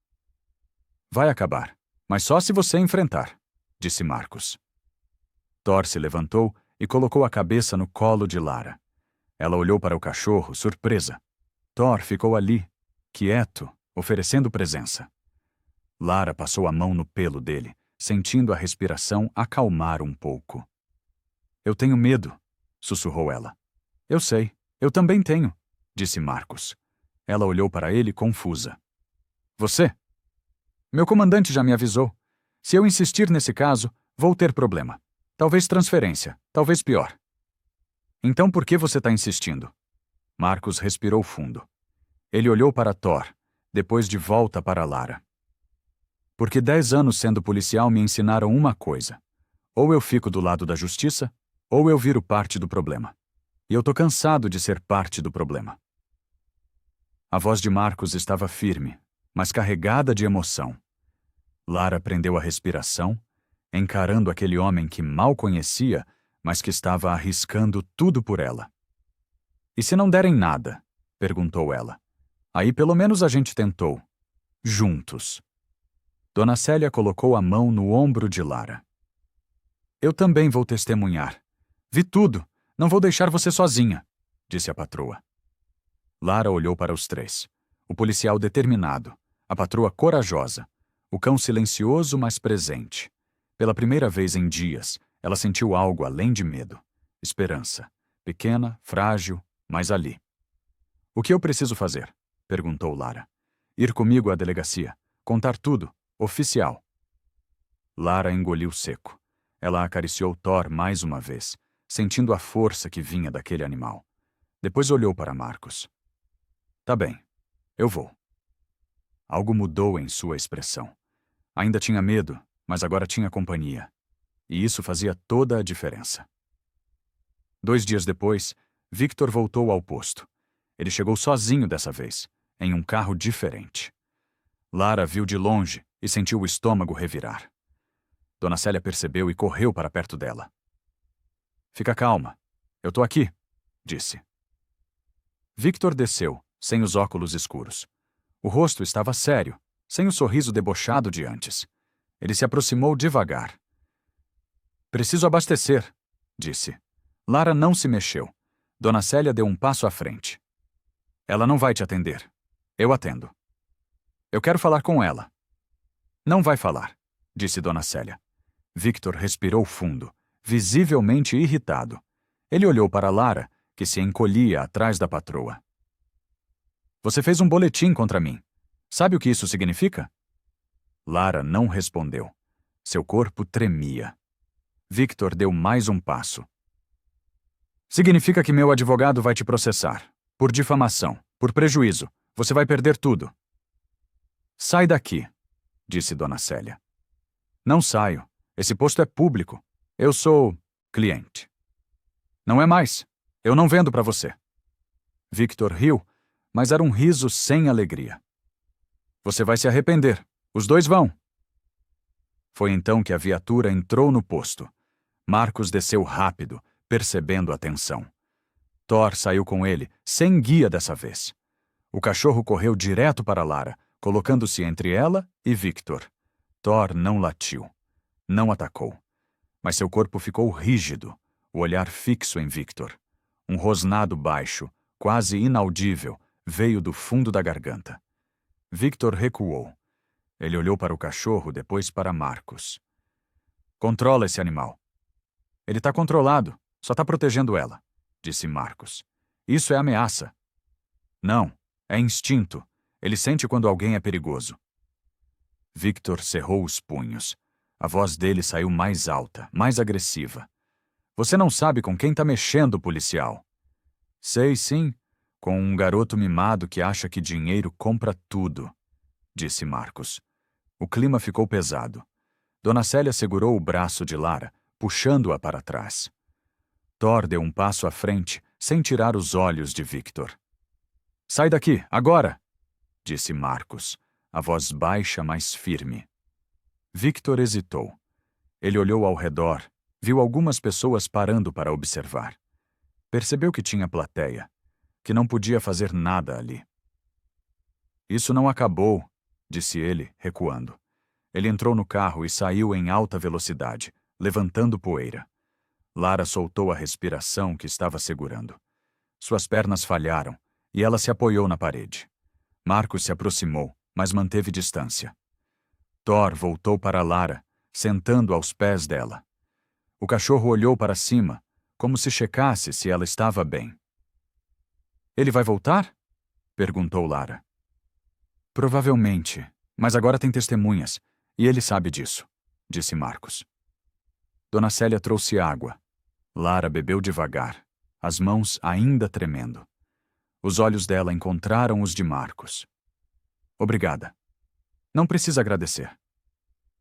Vai acabar, mas só se você enfrentar, disse Marcos. Thor se levantou e colocou a cabeça no colo de Lara. Ela olhou para o cachorro, surpresa. Thor ficou ali, quieto, oferecendo presença. Lara passou a mão no pelo dele, sentindo a respiração acalmar um pouco. Eu tenho medo, sussurrou ela. Eu sei, eu também tenho, disse Marcos. Ela olhou para ele confusa. Você? Meu comandante já me avisou. Se eu insistir nesse caso, vou ter problema. Talvez transferência, talvez pior. Então por que você está insistindo? Marcos respirou fundo. Ele olhou para Thor, depois de volta para Lara. Porque 10 anos sendo policial me ensinaram uma coisa. Ou eu fico do lado da justiça, ou eu viro parte do problema. E eu tô cansado de ser parte do problema. A voz de Marcos estava firme, mas carregada de emoção. Lara prendeu a respiração, encarando aquele homem que mal conhecia, mas que estava arriscando tudo por ela. E se não derem nada? Perguntou ela. Aí pelo menos a gente tentou. Juntos. Dona Célia colocou a mão no ombro de Lara. Eu também vou testemunhar. Vi tudo. Não vou deixar você sozinha, disse a patroa. Lara olhou para os três. O policial determinado, a patroa corajosa, o cão silencioso mas presente. Pela primeira vez em dias, ela sentiu algo além de medo. Esperança. Pequena, frágil, mas ali. O que eu preciso fazer? Perguntou Lara. Ir comigo à delegacia. Contar tudo. Oficial. Lara engoliu seco. Ela acariciou Thor mais uma vez, sentindo a força que vinha daquele animal. Depois olhou para Marcos. Tá bem, eu vou. Algo mudou em sua expressão. Ainda tinha medo, mas agora tinha companhia. E isso fazia toda a diferença. 2 dias depois, Victor voltou ao posto. Ele chegou sozinho dessa vez, em um carro diferente. Lara viu de longe e sentiu o estômago revirar. Dona Célia percebeu e correu para perto dela. Fica calma. Eu tô aqui, disse. Victor desceu, sem os óculos escuros. O rosto estava sério, sem o sorriso debochado de antes. Ele se aproximou devagar. Preciso abastecer, disse. Lara não se mexeu. Dona Célia deu um passo à frente. Ela não vai te atender. Eu atendo. Eu quero falar com ela. Não vai falar, disse Dona Célia. Victor respirou fundo, visivelmente irritado. Ele olhou para Lara, que se encolhia atrás da patroa. Você fez um boletim contra mim. Sabe o que isso significa? Lara não respondeu. Seu corpo tremia. Victor deu mais um passo. Significa que meu advogado vai te processar. Por difamação, por prejuízo. Você vai perder tudo. Sai daqui, disse Dona Célia. Não saio. Esse posto é público. Eu sou cliente. Não é mais. Eu não vendo para você. Victor riu, mas era um riso sem alegria. Você vai se arrepender. Os dois vão. Foi então que a viatura entrou no posto. Marcos desceu rápido, percebendo a tensão. Thor saiu com ele, sem guia dessa vez. O cachorro correu direto para Lara, colocando-se entre ela e Victor. Thor não latiu. Não atacou. Mas seu corpo ficou rígido, o olhar fixo em Victor. Um rosnado baixo, quase inaudível, veio do fundo da garganta. Victor recuou. Ele olhou para o cachorro, depois para Marcos. Controla esse animal. Ele está controlado, só está protegendo ela, disse Marcos. Isso é ameaça. Não, é instinto. Ele sente quando alguém é perigoso. Victor cerrou os punhos. A voz dele saiu mais alta, mais agressiva. Você não sabe com quem está mexendo, policial. Sei sim, com um garoto mimado que acha que dinheiro compra tudo, disse Marcos. O clima ficou pesado. Dona Célia segurou o braço de Lara, puxando-a para trás. Thor deu um passo à frente, sem tirar os olhos de Victor. Sai daqui, agora! Disse Marcos, a voz baixa, mas firme. Victor hesitou. Ele olhou ao redor, viu algumas pessoas parando para observar. Percebeu que tinha plateia, que não podia fazer nada ali. Isso não acabou, disse ele, recuando. Ele entrou no carro e saiu em alta velocidade, levantando poeira. Lara soltou a respiração que estava segurando. Suas pernas falharam e ela se apoiou na parede. Marcos se aproximou, mas manteve distância. Thor voltou para Lara, sentando aos pés dela. O cachorro olhou para cima, como se checasse se ela estava bem. Ele vai voltar? Perguntou Lara. Provavelmente, mas agora tem testemunhas, e ele sabe disso, disse Marcos. Dona Célia trouxe água. Lara bebeu devagar, as mãos ainda tremendo. Os olhos dela encontraram os de Marcos. Obrigada. Não precisa agradecer.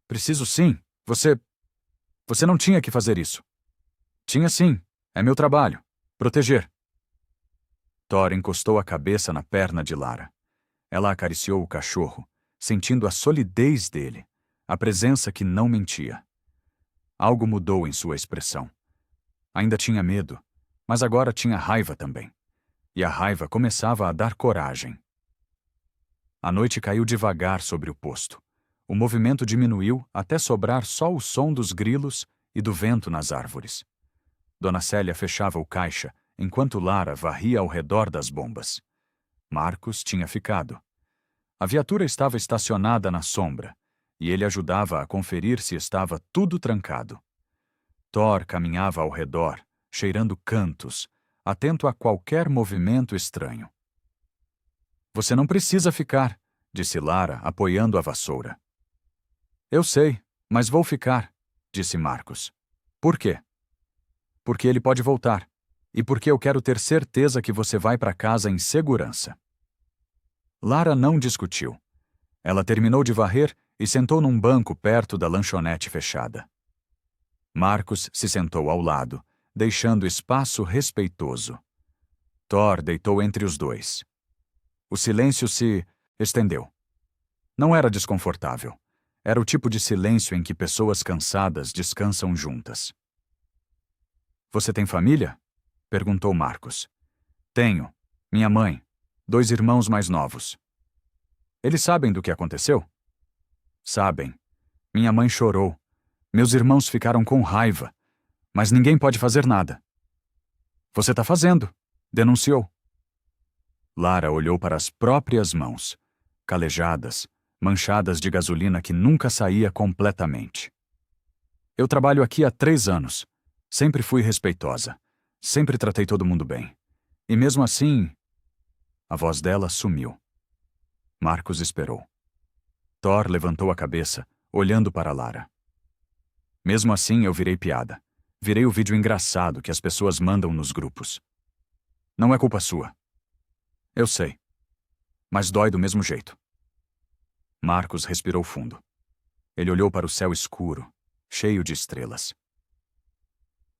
Preciso sim. Você não tinha que fazer isso. Tinha sim. É meu trabalho. Proteger. Thor encostou a cabeça na perna de Lara. Ela acariciou o cachorro, sentindo a solidez dele, a presença que não mentia. Algo mudou em sua expressão. Ainda tinha medo, mas agora tinha raiva também. E a raiva começava a dar coragem. A noite caiu devagar sobre o posto. O movimento diminuiu até sobrar só o som dos grilos e do vento nas árvores. Dona Célia fechava o caixa, enquanto Lara varria ao redor das bombas. Marcos tinha ficado. A viatura estava estacionada na sombra, e ele ajudava a conferir se estava tudo trancado. Thor caminhava ao redor, cheirando cantos, atento a qualquer movimento estranho. Você não precisa ficar, disse Lara, apoiando a vassoura. Eu sei, mas vou ficar, disse Marcos. Por quê? Porque ele pode voltar, e porque eu quero ter certeza que você vai para casa em segurança. Lara não discutiu. Ela terminou de varrer e sentou num banco perto da lanchonete fechada. Marcos se sentou ao lado, deixando espaço respeitoso. Thor deitou entre os dois. O silêncio se estendeu. Não era desconfortável. Era o tipo de silêncio em que pessoas cansadas descansam juntas. Você tem família? Perguntou Marcos. Tenho. Minha mãe. 2 irmãos mais novos. Eles sabem do que aconteceu? Sabem. Minha mãe chorou. Meus irmãos ficaram com raiva. Mas ninguém pode fazer nada. Você está fazendo, denunciou. Lara olhou para as próprias mãos, calejadas, manchadas de gasolina que nunca saía completamente. Eu trabalho aqui há 3 anos. Sempre fui respeitosa. Sempre tratei todo mundo bem. E mesmo assim... A voz dela sumiu. Marcos esperou. Thor levantou a cabeça, olhando para Lara. Mesmo assim, eu virei piada. Virei o vídeo engraçado que as pessoas mandam nos grupos. Não é culpa sua. Eu sei. Mas dói do mesmo jeito. Marcos respirou fundo. Ele olhou para o céu escuro, cheio de estrelas.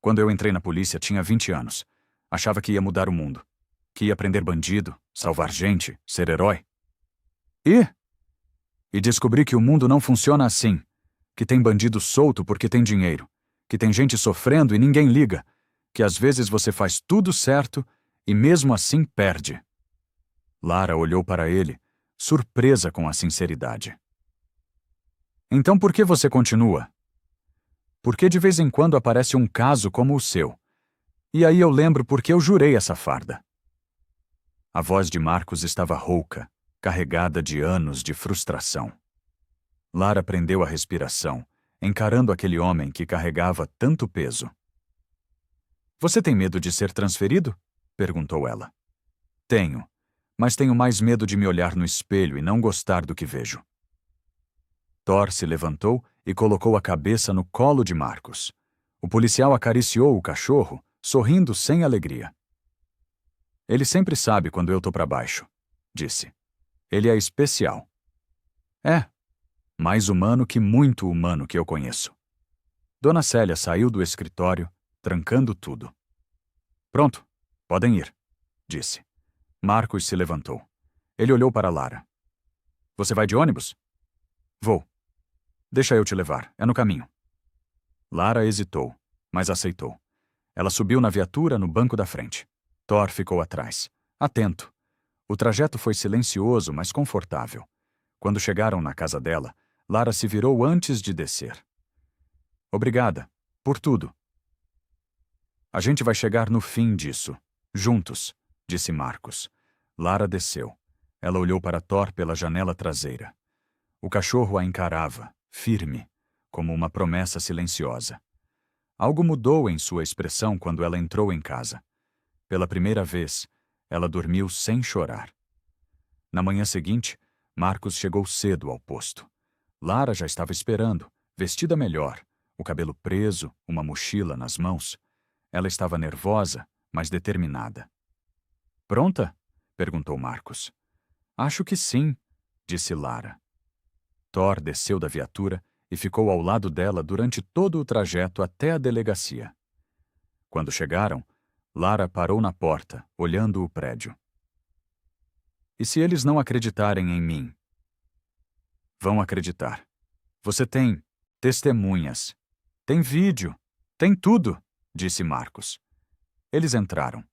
Quando eu entrei na polícia, tinha 20 anos. Achava que ia mudar o mundo. Que ia prender bandido, salvar gente, ser herói. E descobri que o mundo não funciona assim. Que tem bandido solto porque tem dinheiro. Que tem gente sofrendo e ninguém liga. Que às vezes você faz tudo certo e mesmo assim perde. Lara olhou para ele, surpresa com a sinceridade. Então por que você continua? Porque de vez em quando aparece um caso como o seu. E aí eu lembro porque eu jurei essa farda. A voz de Marcos estava rouca, carregada de anos de frustração. Lara prendeu a respiração, encarando aquele homem que carregava tanto peso. Você tem medo de ser transferido? Perguntou ela. Tenho, mas tenho mais medo de me olhar no espelho e não gostar do que vejo. Thor se levantou e colocou a cabeça no colo de Marcos. O policial acariciou o cachorro, sorrindo sem alegria. Ele sempre sabe quando eu tô para baixo, disse. Ele é especial. É, mais humano que muito humano que eu conheço. Dona Célia saiu do escritório, trancando tudo. Pronto, podem ir, disse. Marcos se levantou. Ele olhou para Lara. Você vai de ônibus? Vou. Deixa eu te levar, é no caminho. Lara hesitou, mas aceitou. Ela subiu na viatura no banco da frente. Thor ficou atrás, atento. O trajeto foi silencioso, mas confortável. Quando chegaram na casa dela, Lara se virou antes de descer. Obrigada, por tudo. A gente vai chegar no fim disso, juntos, disse Marcos. Lara desceu. Ela olhou para Thor pela janela traseira. O cachorro a encarava, firme, como uma promessa silenciosa. Algo mudou em sua expressão quando ela entrou em casa. Pela primeira vez, ela dormiu sem chorar. Na manhã seguinte, Marcos chegou cedo ao posto. Lara já estava esperando, vestida melhor, o cabelo preso, uma mochila nas mãos. Ela estava nervosa, mas determinada. Pronta? Perguntou Marcos. Acho que sim, disse Lara. Thor desceu da viatura e ficou ao lado dela durante todo o trajeto até a delegacia. Quando chegaram, Lara parou na porta, olhando o prédio. E se eles não acreditarem em mim? Vão acreditar. Você tem testemunhas. Tem vídeo. Tem tudo, disse Marcos. Eles entraram.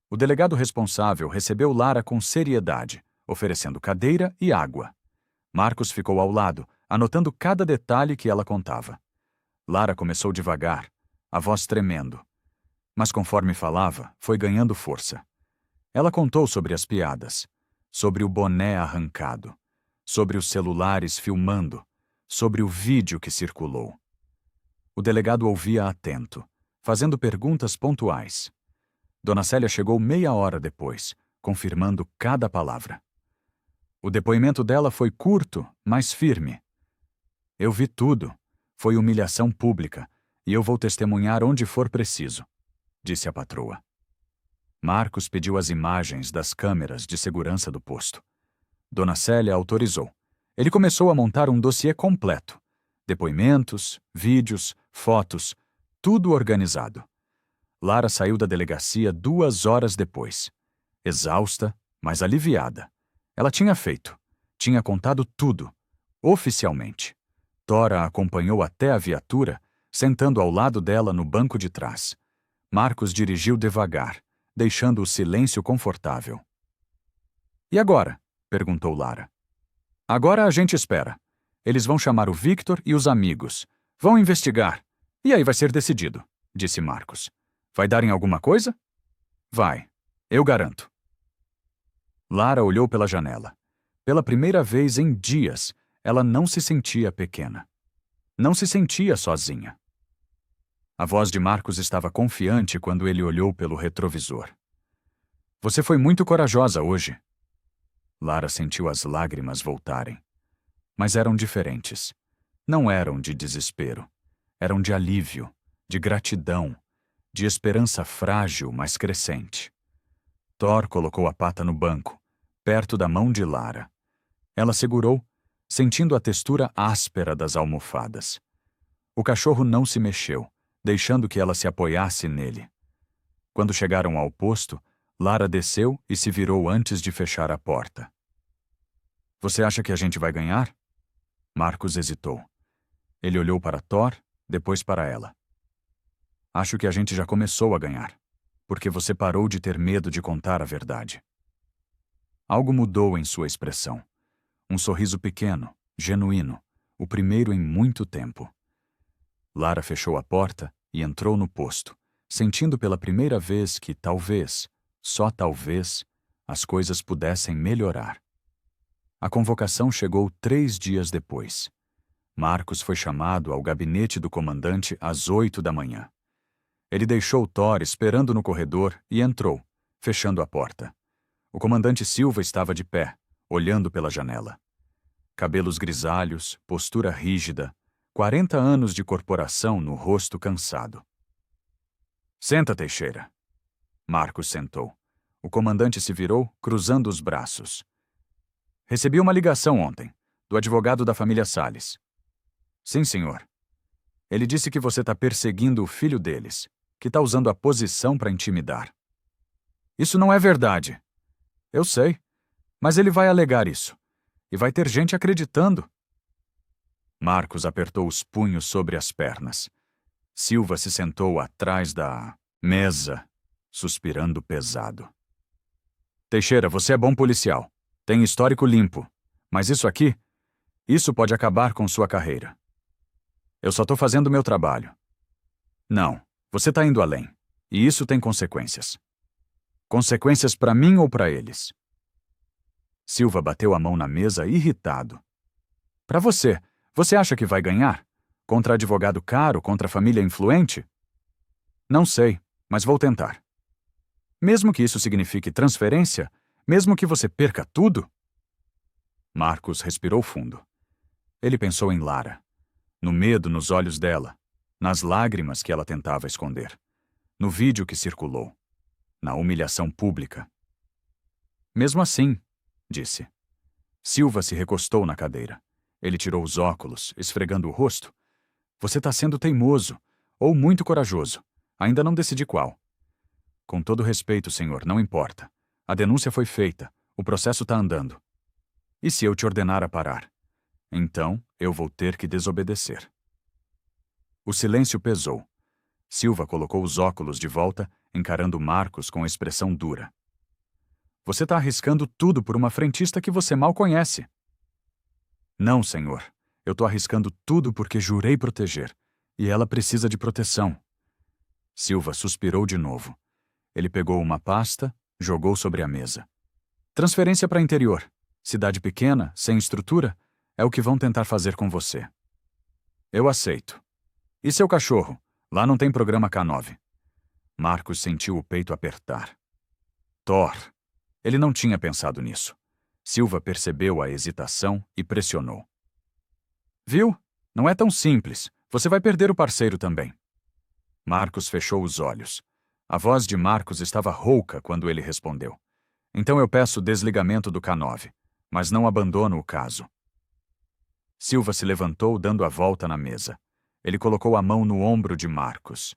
O delegado responsável recebeu Lara com seriedade, oferecendo cadeira e água. Marcos ficou ao lado, anotando cada detalhe que ela contava. Lara começou devagar, a voz tremendo. Mas conforme falava, foi ganhando força. Ela contou sobre as piadas, sobre o boné arrancado, sobre os celulares filmando, sobre o vídeo que circulou. O delegado ouvia atento, fazendo perguntas pontuais. Dona Célia chegou meia hora depois, confirmando cada palavra. O depoimento dela foi curto, mas firme. Eu vi tudo. Foi humilhação pública, e eu vou testemunhar onde for preciso, disse a patroa. Marcos pediu as imagens das câmeras de segurança do posto. Dona Célia autorizou. Ele começou a montar um dossiê completo. Depoimentos, vídeos, fotos, tudo organizado. Lara saiu da delegacia 2 horas depois. Exausta, mas aliviada. Ela tinha feito. Tinha contado tudo. Oficialmente. Thor a acompanhou até a viatura, sentando ao lado dela no banco de trás. Marcos dirigiu devagar, deixando o silêncio confortável. E agora? Perguntou Lara. Agora a gente espera. Eles vão chamar o Victor e os amigos. Vão investigar. E aí vai ser decidido, disse Marcos. Vai dar em alguma coisa? Vai. Eu garanto. Lara olhou pela janela. Pela primeira vez em dias, ela não se sentia pequena. Não se sentia sozinha. A voz de Marcos estava confiante quando ele olhou pelo retrovisor. Você foi muito corajosa hoje. Lara sentiu as lágrimas voltarem. Mas eram diferentes. Não eram de desespero. Eram de alívio, de gratidão, de esperança frágil, mas crescente. Thor colocou a pata no banco, perto da mão de Lara. Ela segurou, sentindo a textura áspera das almofadas. O cachorro não se mexeu, deixando que ela se apoiasse nele. Quando chegaram ao posto, Lara desceu e se virou antes de fechar a porta. Você acha que a gente vai ganhar? Marcos hesitou. Ele olhou para Thor, depois para ela. Acho que a gente já começou a ganhar, porque você parou de ter medo de contar a verdade. Algo mudou em sua expressão. Um sorriso pequeno, genuíno, o primeiro em muito tempo. Lara fechou a porta e entrou no posto, sentindo pela primeira vez que talvez, só talvez, as coisas pudessem melhorar. A convocação chegou 3 dias depois. Marcos foi chamado ao gabinete do comandante às 8 da manhã. Ele deixou Thor esperando no corredor e entrou, fechando a porta. O comandante Silva estava de pé, olhando pela janela. Cabelos grisalhos, postura rígida, 40 anos de corporação no rosto cansado. Senta, Teixeira. Marcos sentou. O comandante se virou, cruzando os braços. Recebi uma ligação ontem, do advogado da família Salles. Sim, senhor. Ele disse que você está perseguindo o filho deles, que está usando a posição para intimidar. Isso não é verdade. Eu sei, mas ele vai alegar isso. E vai ter gente acreditando. Marcos apertou os punhos sobre as pernas. Silva se sentou atrás da mesa, suspirando pesado. Teixeira, você é bom policial. Tem histórico limpo. Mas isso pode acabar com sua carreira. Eu só estou fazendo o meu trabalho. Não, você está indo além. E isso tem consequências. Consequências para mim ou para eles? Silva bateu a mão na mesa irritado. Para você, você acha que vai ganhar? Contra advogado caro, contra família influente? Não sei, mas vou tentar. Mesmo que isso signifique transferência, mesmo que você perca tudo? Marcos respirou fundo. Ele pensou em Lara, no medo nos olhos dela, nas lágrimas que ela tentava esconder, no vídeo que circulou, na humilhação pública. Mesmo assim, disse. Silva se recostou na cadeira. Ele tirou os óculos, esfregando o rosto. Você está sendo teimoso, ou muito corajoso. Ainda não decidi qual. Com todo respeito, senhor, não importa. A denúncia foi feita. O processo está andando. E se eu te ordenar a parar? Então, eu vou ter que desobedecer. O silêncio pesou. Silva colocou os óculos de volta, encarando Marcos com expressão dura. Você está arriscando tudo por uma frentista que você mal conhece. Não, senhor. Eu estou arriscando tudo porque jurei proteger. E ela precisa de proteção. Silva suspirou de novo. Ele pegou uma pasta, jogou sobre a mesa. Transferência para interior. Cidade pequena, sem estrutura, é o que vão tentar fazer com você. Eu aceito. E seu cachorro? Lá não tem programa K9. Marcos sentiu o peito apertar. Thor. Ele não tinha pensado nisso. Silva percebeu a hesitação e pressionou. Viu? Não é tão simples. Você vai perder o parceiro também. Marcos fechou os olhos. A voz de Marcos estava rouca quando ele respondeu. Então eu peço desligamento do K9, mas não abandono o caso. Silva se levantou, dando a volta na mesa. Ele colocou a mão no ombro de Marcos.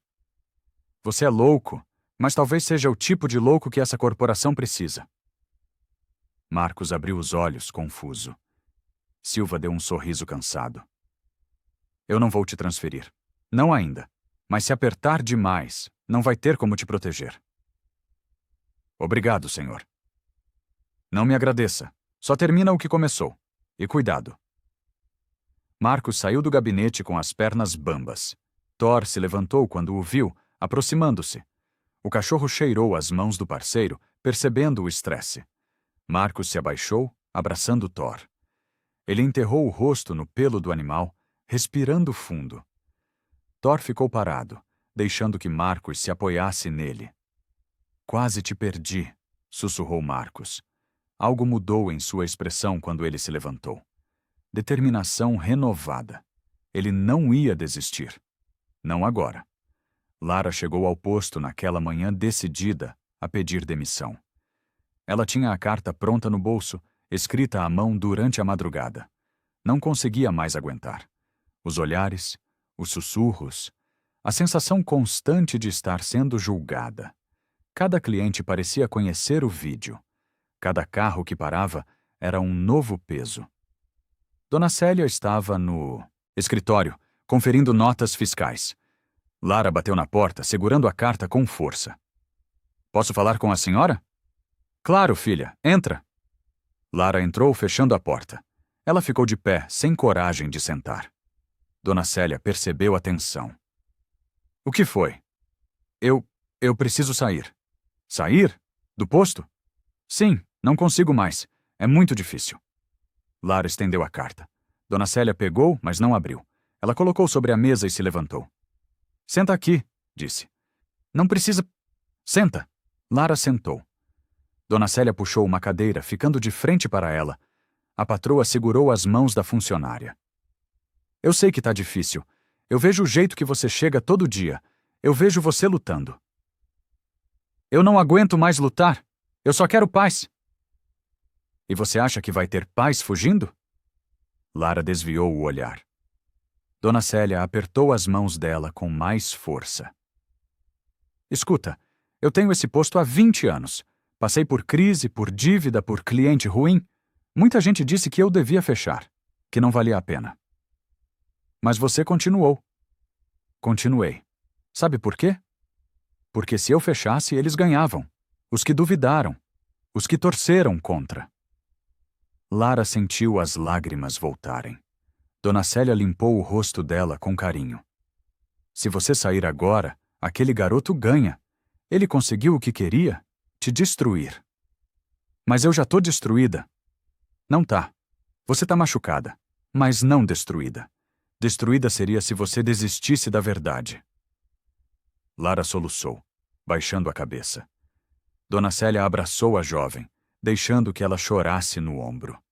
Você é louco, mas talvez seja o tipo de louco que essa corporação precisa. Marcos abriu os olhos, confuso. Silva deu um sorriso cansado. Eu não vou te transferir. Não ainda. Mas se apertar demais, não vai ter como te proteger. Obrigado, senhor. Não me agradeça. Só termina o que começou. E cuidado. Marcos saiu do gabinete com as pernas bambas. Thor se levantou quando o viu, aproximando-se. O cachorro cheirou as mãos do parceiro, percebendo o estresse. Marcos se abaixou, abraçando Thor. Ele enterrou o rosto no pelo do animal, respirando fundo. Thor ficou parado, deixando que Marcos se apoiasse nele. Quase te perdi, sussurrou Marcos. Algo mudou em sua expressão quando ele se levantou. Determinação renovada. Ele não ia desistir. Não agora. Lara chegou ao posto naquela manhã decidida a pedir demissão. Ela tinha a carta pronta no bolso, escrita à mão durante a madrugada. Não conseguia mais aguentar. Os olhares, os sussurros, a sensação constante de estar sendo julgada. Cada cliente parecia conhecer o vídeo. Cada carro que parava era um novo peso. Dona Célia estava no escritório, conferindo notas fiscais. Lara bateu na porta, segurando a carta com força. Posso falar com a senhora? Claro, filha, entra. Lara entrou, fechando a porta. Ela ficou de pé, sem coragem de sentar. Dona Célia percebeu a tensão. O que foi? Eu preciso sair. Sair? Do posto? Sim, não consigo mais. É muito difícil. Lara estendeu a carta. Dona Célia pegou, mas não abriu. Ela colocou sobre a mesa e se levantou. Senta aqui, disse. Não precisa... Senta. Lara sentou. Dona Célia puxou uma cadeira, ficando de frente para ela. A patroa segurou as mãos da funcionária. Eu sei que tá difícil. Eu vejo o jeito que você chega todo dia. Eu vejo você lutando. Eu não aguento mais lutar. Eu só quero paz. E você acha que vai ter paz fugindo? Lara desviou o olhar. Dona Célia apertou as mãos dela com mais força. Escuta, eu tenho esse posto há 20 anos. Passei por crise, por dívida, por cliente ruim. Muita gente disse que eu devia fechar, que não valia a pena. Mas você continuou. Continuei. Sabe por quê? Porque se eu fechasse, eles ganhavam. Os que duvidaram. Os que torceram contra. Lara sentiu as lágrimas voltarem. Dona Célia limpou o rosto dela com carinho. Se você sair agora, aquele garoto ganha. Ele conseguiu o que queria, te destruir. Mas eu já tô destruída. Não tá. Você tá machucada, mas não destruída. Destruída seria se você desistisse da verdade. Lara soluçou, baixando a cabeça. Dona Célia abraçou a jovem, deixando que ela chorasse no ombro.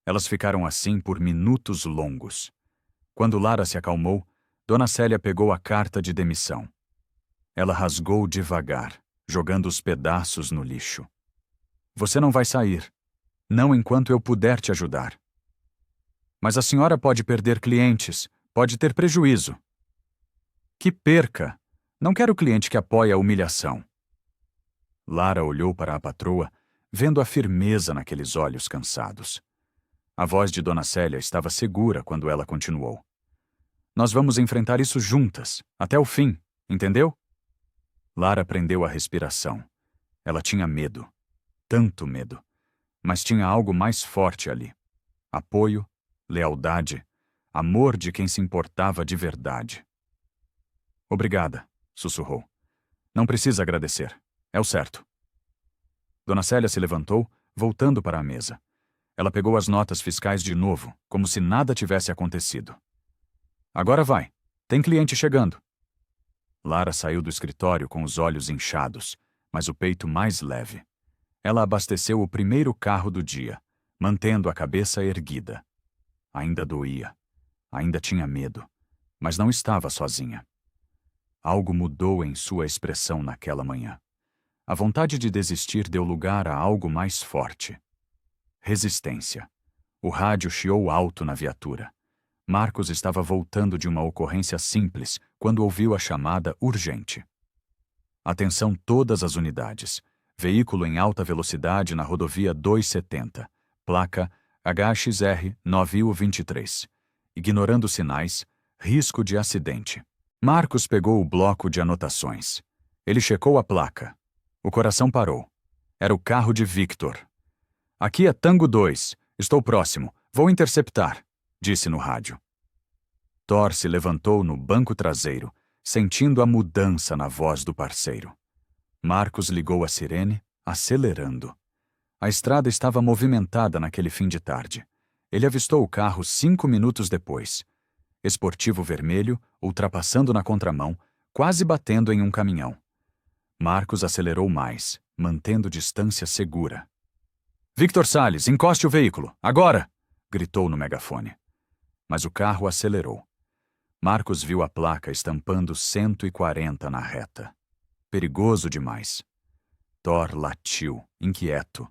Elas ficaram assim por minutos longos. Quando Lara se acalmou, Dona Célia pegou a carta de demissão. Ela rasgou devagar, jogando os pedaços no lixo. Você não vai sair. Não enquanto eu puder te ajudar. Mas a senhora pode perder clientes, pode ter prejuízo. Que perca! Não quero cliente que apoie a humilhação. Lara olhou para a patroa, vendo a firmeza naqueles olhos cansados. A voz de Dona Célia estava segura quando ela continuou. Nós vamos enfrentar isso juntas, até o fim, entendeu? Lara prendeu a respiração. Ela tinha medo. Tanto medo. Mas tinha algo mais forte ali. Apoio, lealdade, amor de quem se importava de verdade. Obrigada, sussurrou. Não precisa agradecer. É o certo. Dona Célia se levantou, voltando para a mesa. Ela pegou as notas fiscais de novo, como se nada tivesse acontecido. Agora vai. Tem cliente chegando. Lara saiu do escritório com os olhos inchados, mas o peito mais leve. Ela abasteceu o primeiro carro do dia, mantendo a cabeça erguida. Ainda doía. Ainda tinha medo. Mas não estava sozinha. Algo mudou em sua expressão naquela manhã. A vontade de desistir deu lugar a algo mais forte. Resistência. O rádio chiou alto na viatura. Marcos estava voltando de uma ocorrência simples quando ouviu a chamada urgente. Atenção todas as unidades. Veículo em alta velocidade na rodovia 270, placa HXR 9023. Ignorando sinais, risco de acidente. Marcos pegou o bloco de anotações. Ele checou a placa. O coração parou. Era o carro de Victor. Aqui é Tango 2. Estou próximo. Vou interceptar, disse no rádio. Thor se levantou no banco traseiro, sentindo a mudança na voz do parceiro. Marcos ligou a sirene, acelerando. A estrada estava movimentada naquele fim de tarde. Ele avistou o carro 5 minutos depois. Esportivo vermelho, ultrapassando na contramão, quase batendo em um caminhão. Marcos acelerou mais, mantendo distância segura. Victor Salles, encoste o veículo, agora! Gritou no megafone. Mas o carro acelerou. Marcos viu a placa estampando 140 na reta. Perigoso demais. Thor latiu, inquieto.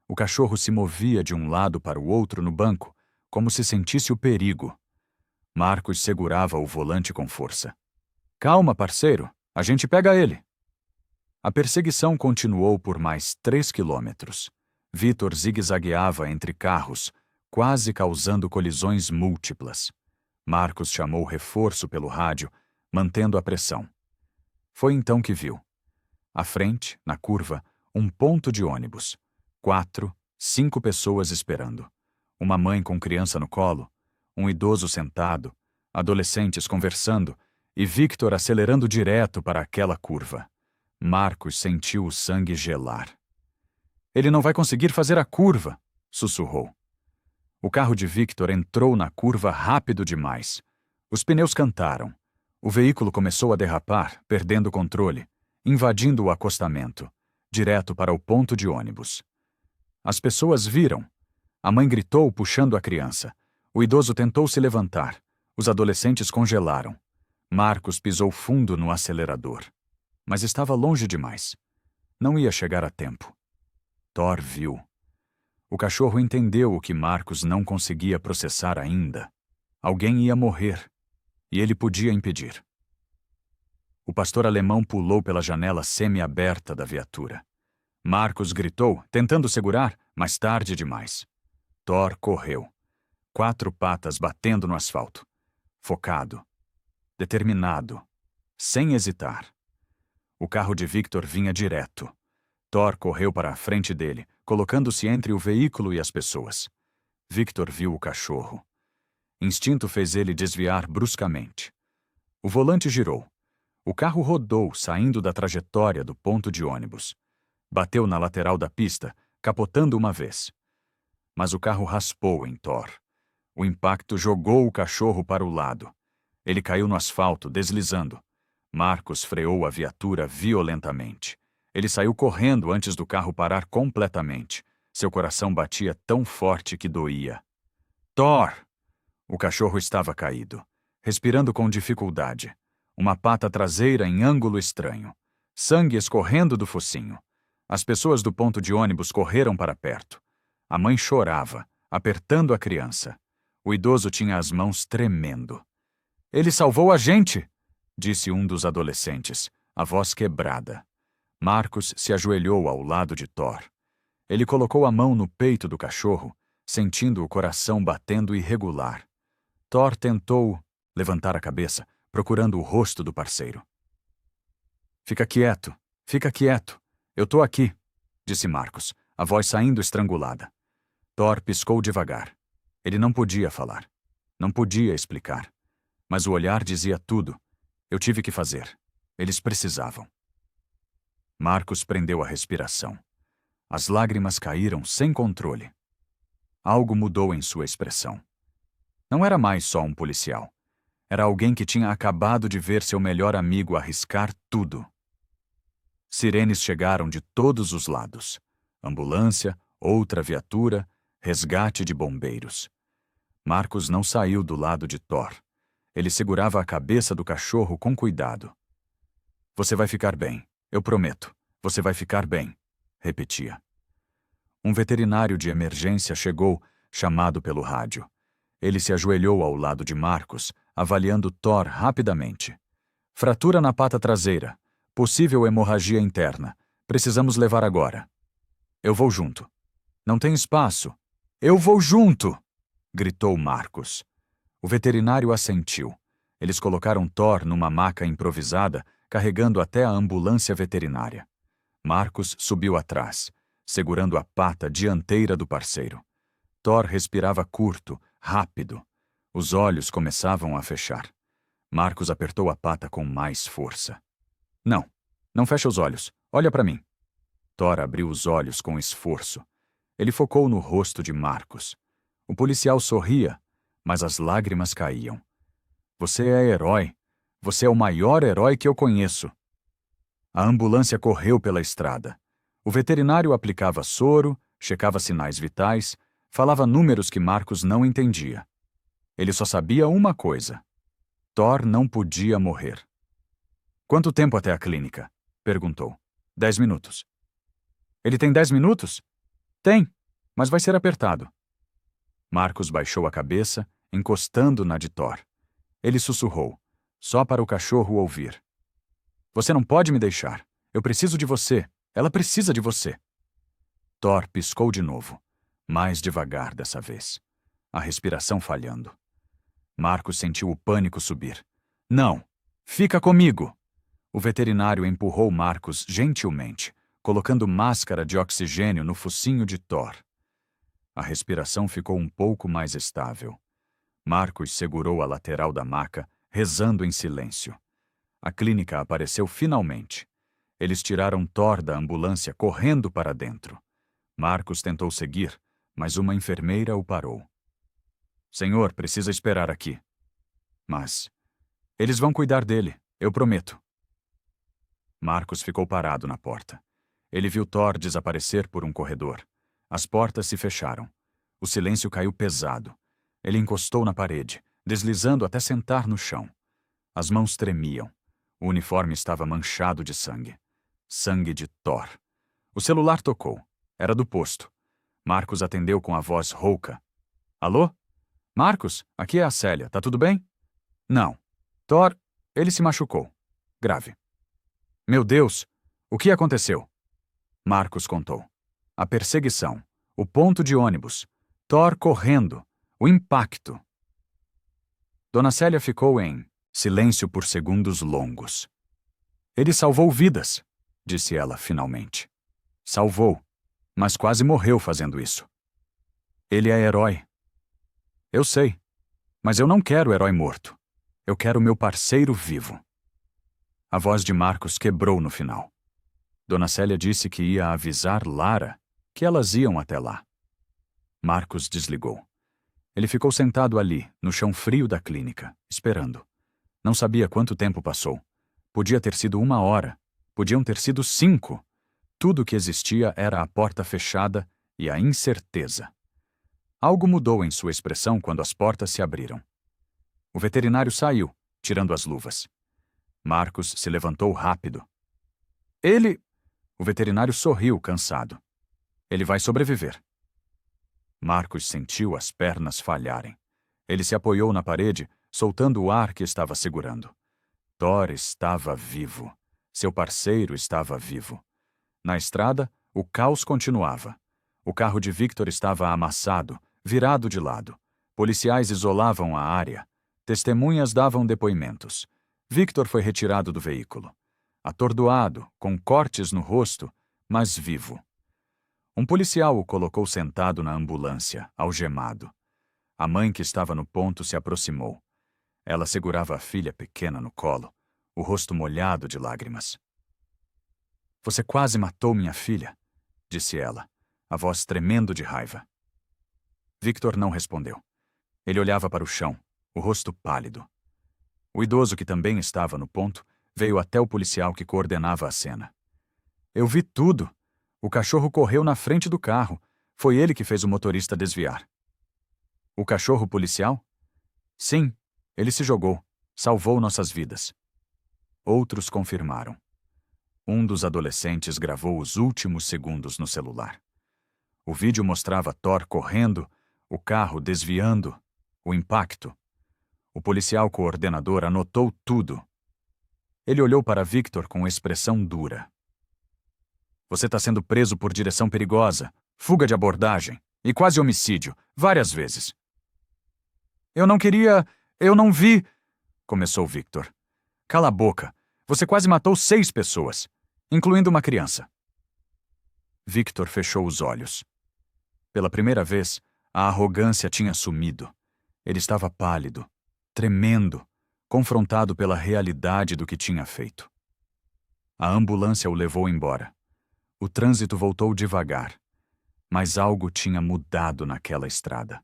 O cachorro se movia de um lado para o outro no banco, como se sentisse o perigo. Marcos segurava o volante com força. Calma, parceiro, a gente pega ele. A perseguição continuou por mais 3 quilômetros. Vitor zigue-zagueava entre carros, quase causando colisões múltiplas. Marcos chamou reforço pelo rádio, mantendo a pressão. Foi então que viu. À frente, na curva, um ponto de ônibus. 4, 5 pessoas esperando. Uma mãe com criança no colo, um idoso sentado, adolescentes conversando e Victor acelerando direto para aquela curva. Marcos sentiu o sangue gelar. Ele não vai conseguir fazer a curva, sussurrou. O carro de Victor entrou na curva rápido demais. Os pneus cantaram. O veículo começou a derrapar, perdendo o controle, invadindo o acostamento, direto para o ponto de ônibus. As pessoas viram. A mãe gritou puxando a criança. O idoso tentou se levantar. Os adolescentes congelaram. Marcos pisou fundo no acelerador. Mas estava longe demais. Não ia chegar a tempo. Thor viu. O cachorro entendeu o que Marcos não conseguia processar ainda. Alguém ia morrer. E ele podia impedir. O pastor alemão pulou pela janela semi-aberta da viatura. Marcos gritou, tentando segurar, mas tarde demais. Thor correu. 4 patas batendo no asfalto. Focado. Determinado. Sem hesitar. O carro de Victor vinha direto. Thor correu para a frente dele, colocando-se entre o veículo e as pessoas. Victor viu o cachorro. Instinto fez ele desviar bruscamente. O volante girou. O carro rodou, saindo da trajetória do ponto de ônibus. Bateu na lateral da pista, capotando uma vez. mas o carro raspou em Thor. O impacto jogou o cachorro para o lado. Ele caiu no asfalto, deslizando. Marcos freou a viatura violentamente. Ele saiu correndo antes do carro parar completamente. Seu coração batia tão forte que doía. Thor! O cachorro estava caído, respirando com dificuldade. Uma pata traseira em ângulo estranho. Sangue escorrendo do focinho. As pessoas do ponto de ônibus correram para perto. A mãe chorava, apertando a criança. O idoso tinha as mãos tremendo. "Ele salvou a gente!" disse um dos adolescentes, a voz quebrada. Marcos se ajoelhou ao lado de Thor. Ele colocou a mão no peito do cachorro, sentindo o coração batendo irregular. Thor tentou levantar a cabeça, procurando o rosto do parceiro. Fica quieto. Eu tô aqui", disse Marcos, a voz saindo estrangulada. Thor piscou devagar. Ele não podia falar. Não podia explicar. Mas o olhar dizia tudo. Eu tive que fazer. Eles precisavam. Marcos prendeu a respiração. As lágrimas caíram sem controle. Algo mudou em sua expressão. Não era mais só um policial. Era alguém que tinha acabado de ver seu melhor amigo arriscar tudo. Sirenes chegaram de todos os lados. Ambulância, outra viatura, resgate de bombeiros. Marcos não saiu do lado de Thor. Ele segurava a cabeça do cachorro com cuidado. "Você vai ficar bem, eu prometo. Você vai ficar bem", repetia. Um veterinário de emergência chegou, chamado pelo rádio. Ele se ajoelhou ao lado de Marcos, avaliando Thor rapidamente. "Fratura na pata traseira. Possível hemorragia interna. Precisamos levar agora." "Eu vou junto." "Não tem espaço." "Eu vou junto!" gritou Marcos. O veterinário assentiu. Eles colocaram Thor numa maca improvisada, carregando até a ambulância veterinária. Marcos subiu atrás, segurando a pata dianteira do parceiro. Thor respirava curto, rápido. Os olhos começavam a fechar. Marcos apertou a pata com mais força. Não fecha os olhos. Olha para mim." Thor abriu os olhos com esforço. Ele focou no rosto de Marcos. O policial sorria, mas as lágrimas caíam. "Você é herói. Você é o maior herói que eu conheço." A ambulância correu pela estrada. O veterinário aplicava soro, checava sinais vitais, falava números que Marcos não entendia. Ele só sabia uma coisa. Thor não podia morrer. "Quanto tempo até a clínica?" perguntou. 10 minutos. "Ele tem 10 minutos?" "Tem, mas vai ser apertado." Marcos baixou a cabeça, encostando na de Thor. Ele sussurrou, só para o cachorro ouvir. "Você não pode me deixar. Eu preciso de você. Ela precisa de você." Thor piscou de novo, mais devagar dessa vez, a respiração falhando. Marcos sentiu o pânico subir. "Não! Fica comigo!" O veterinário empurrou Marcos gentilmente, colocando máscara de oxigênio no focinho de Thor. A respiração ficou um pouco mais estável. Marcos segurou a lateral da maca, rezando em silêncio. A clínica apareceu finalmente. Eles tiraram Thor da ambulância correndo para dentro. Marcos tentou seguir, mas uma enfermeira o parou. "Senhor, precisa esperar aqui." "Mas eles vão cuidar dele, eu prometo." Marcos ficou parado na porta. Ele viu Thor desaparecer por um corredor. As portas se fecharam. O silêncio caiu pesado. Ele encostou na parede, deslizando até sentar no chão. As mãos tremiam. O uniforme estava manchado de sangue. Sangue de Thor. O celular tocou. Era do posto. Marcos atendeu com a voz rouca. "Alô? Marcos, aqui é a Célia. Tá tudo bem?" "Não. Thor, ele se machucou. Grave." "Meu Deus! O que aconteceu?" Marcos contou. A perseguição. O ponto de ônibus. Thor correndo. O impacto. Dona Célia ficou em silêncio por segundos longos. "Ele salvou vidas", disse ela finalmente. "Salvou, mas quase morreu fazendo isso. Ele é herói." "Eu sei, mas eu não quero herói morto. Eu quero meu parceiro vivo." A voz de Marcos quebrou no final. Dona Célia disse que ia avisar Lara que elas iam até lá. Marcos desligou. Ele ficou sentado ali, no chão frio da clínica, esperando. Não sabia quanto tempo passou. Podia ter sido 1 hora. Podiam ter sido 5. Tudo o que existia era a porta fechada e a incerteza. Algo mudou em sua expressão quando as portas se abriram. O veterinário saiu, tirando as luvas. Marcos se levantou rápido. Ele... O veterinário sorriu, cansado. Ele vai sobreviver. Marcos sentiu as pernas falharem. Ele se apoiou na parede, soltando o ar que estava segurando. Thor estava vivo. Seu parceiro estava vivo. Na estrada, o caos continuava. O carro de Victor estava amassado, virado de lado. Policiais isolavam a área. Testemunhas davam depoimentos. Victor foi retirado do veículo. Atordoado, com cortes no rosto, mas vivo. Um policial o colocou sentado na ambulância, algemado. A mãe que estava no ponto se aproximou. Ela segurava a filha pequena no colo, o rosto molhado de lágrimas. Você quase matou minha filha, disse ela, a voz tremendo de raiva. Victor não respondeu. Ele olhava para o chão, o rosto pálido. O idoso, que também estava no ponto, veio até o policial que coordenava a cena. Eu vi tudo. O cachorro correu na frente do carro. Foi ele que fez o motorista desviar. O cachorro policial? Sim, ele se jogou. Salvou nossas vidas. Outros confirmaram. Um dos adolescentes gravou os últimos segundos no celular. O vídeo mostrava Thor correndo, o carro desviando, o impacto. O policial coordenador anotou tudo. Ele olhou para Victor com expressão dura. Você está sendo preso por direção perigosa, fuga de abordagem e quase homicídio, várias vezes. Eu não vi, começou Victor. Cala a boca. Você quase matou 6 pessoas, incluindo uma criança. Victor fechou os olhos. Pela primeira vez, a arrogância tinha sumido. Ele estava pálido, tremendo, confrontado pela realidade do que tinha feito. A ambulância o levou embora. O trânsito voltou devagar, mas algo tinha mudado naquela estrada.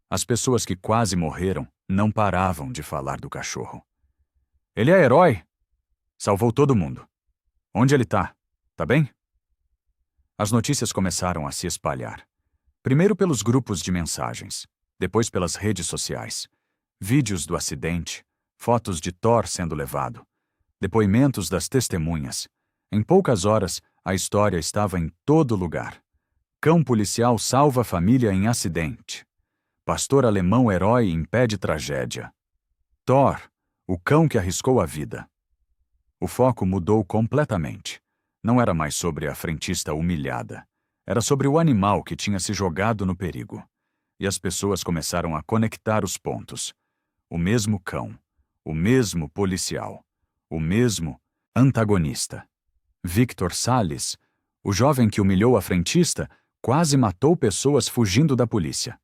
As pessoas que quase morreram não paravam de falar do cachorro. Ele é herói! Salvou todo mundo. Onde ele tá? Tá bem? As notícias começaram a se espalhar. Primeiro pelos grupos de mensagens, depois pelas redes sociais. Vídeos do acidente, fotos de Thor sendo levado, depoimentos das testemunhas. Em poucas horas, a história estava em todo lugar. Cão policial salva família em acidente. Pastor alemão herói impede tragédia. Thor, o cão que arriscou a vida. O foco mudou completamente. Não era mais sobre a frentista humilhada. Era sobre o animal que tinha se jogado no perigo. E as pessoas começaram a conectar os pontos. O mesmo cão, o mesmo policial, o mesmo antagonista. Victor Salles, o jovem que humilhou a frentista, quase matou pessoas fugindo da polícia.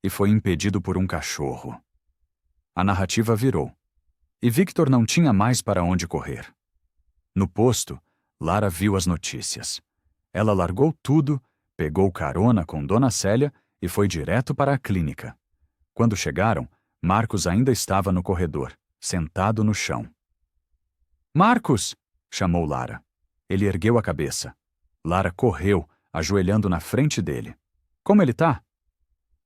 E foi impedido por um cachorro. A narrativa virou. E Victor não tinha mais para onde correr. No posto, Lara viu as notícias. Ela largou tudo, pegou carona com Dona Célia e foi direto para a clínica. Quando chegaram, Marcos ainda estava no corredor, sentado no chão. Marcos! Chamou Lara. Ele ergueu a cabeça. Lara correu, ajoelhando na frente dele. Como ele tá?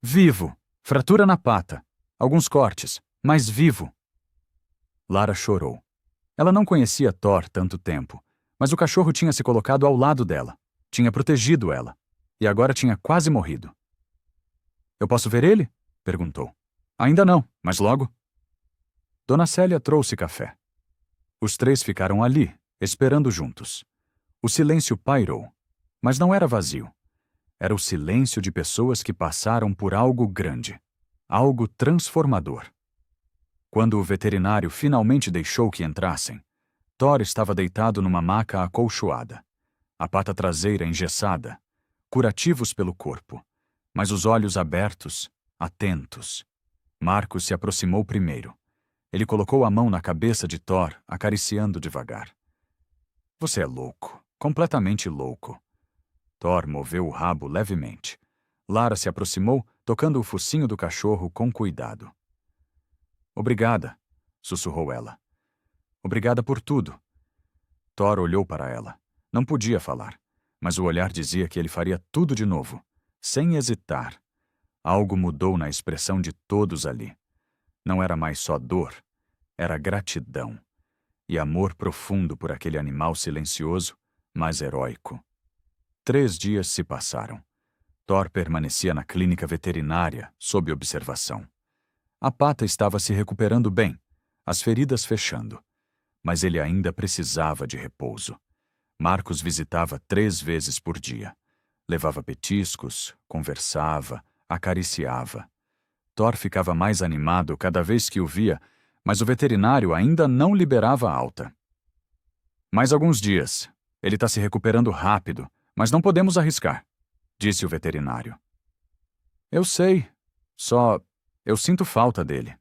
Vivo. Fratura na pata. Alguns cortes, mas vivo. Lara chorou. Ela não conhecia Thor tanto tempo, mas o cachorro tinha se colocado ao lado dela, tinha protegido ela, e agora tinha quase morrido. Eu posso ver ele? Perguntou. Ainda não, mas logo. Dona Célia trouxe café. Os 3 ficaram ali, esperando juntos. O silêncio pairou, mas não era vazio. Era o silêncio de pessoas que passaram por algo grande, algo transformador. Quando o veterinário finalmente deixou que entrassem, Thor estava deitado numa maca acolchoada, a pata traseira engessada, curativos pelo corpo, mas os olhos abertos, atentos. Marcos se aproximou primeiro. Ele colocou a mão na cabeça de Thor, acariciando devagar. Você é louco, completamente louco. Thor moveu o rabo levemente. Lara se aproximou, tocando o focinho do cachorro com cuidado. Obrigada, sussurrou ela. Obrigada por tudo. Thor olhou para ela. Não podia falar, mas o olhar dizia que ele faria tudo de novo, sem hesitar. Algo mudou na expressão de todos ali. Não era mais só dor, era gratidão e amor profundo por aquele animal silencioso, mas heróico. 3 dias se passaram. Thor permanecia na clínica veterinária, sob observação. A pata estava se recuperando bem, as feridas fechando, mas ele ainda precisava de repouso. Marcos visitava 3 vezes por dia. Levava petiscos, conversava, acariciava. Thor ficava mais animado cada vez que o via, mas o veterinário ainda não liberava alta. Mais alguns dias. Ele está se recuperando rápido, mas não podemos arriscar, disse o veterinário. Eu sei, só eu sinto falta dele.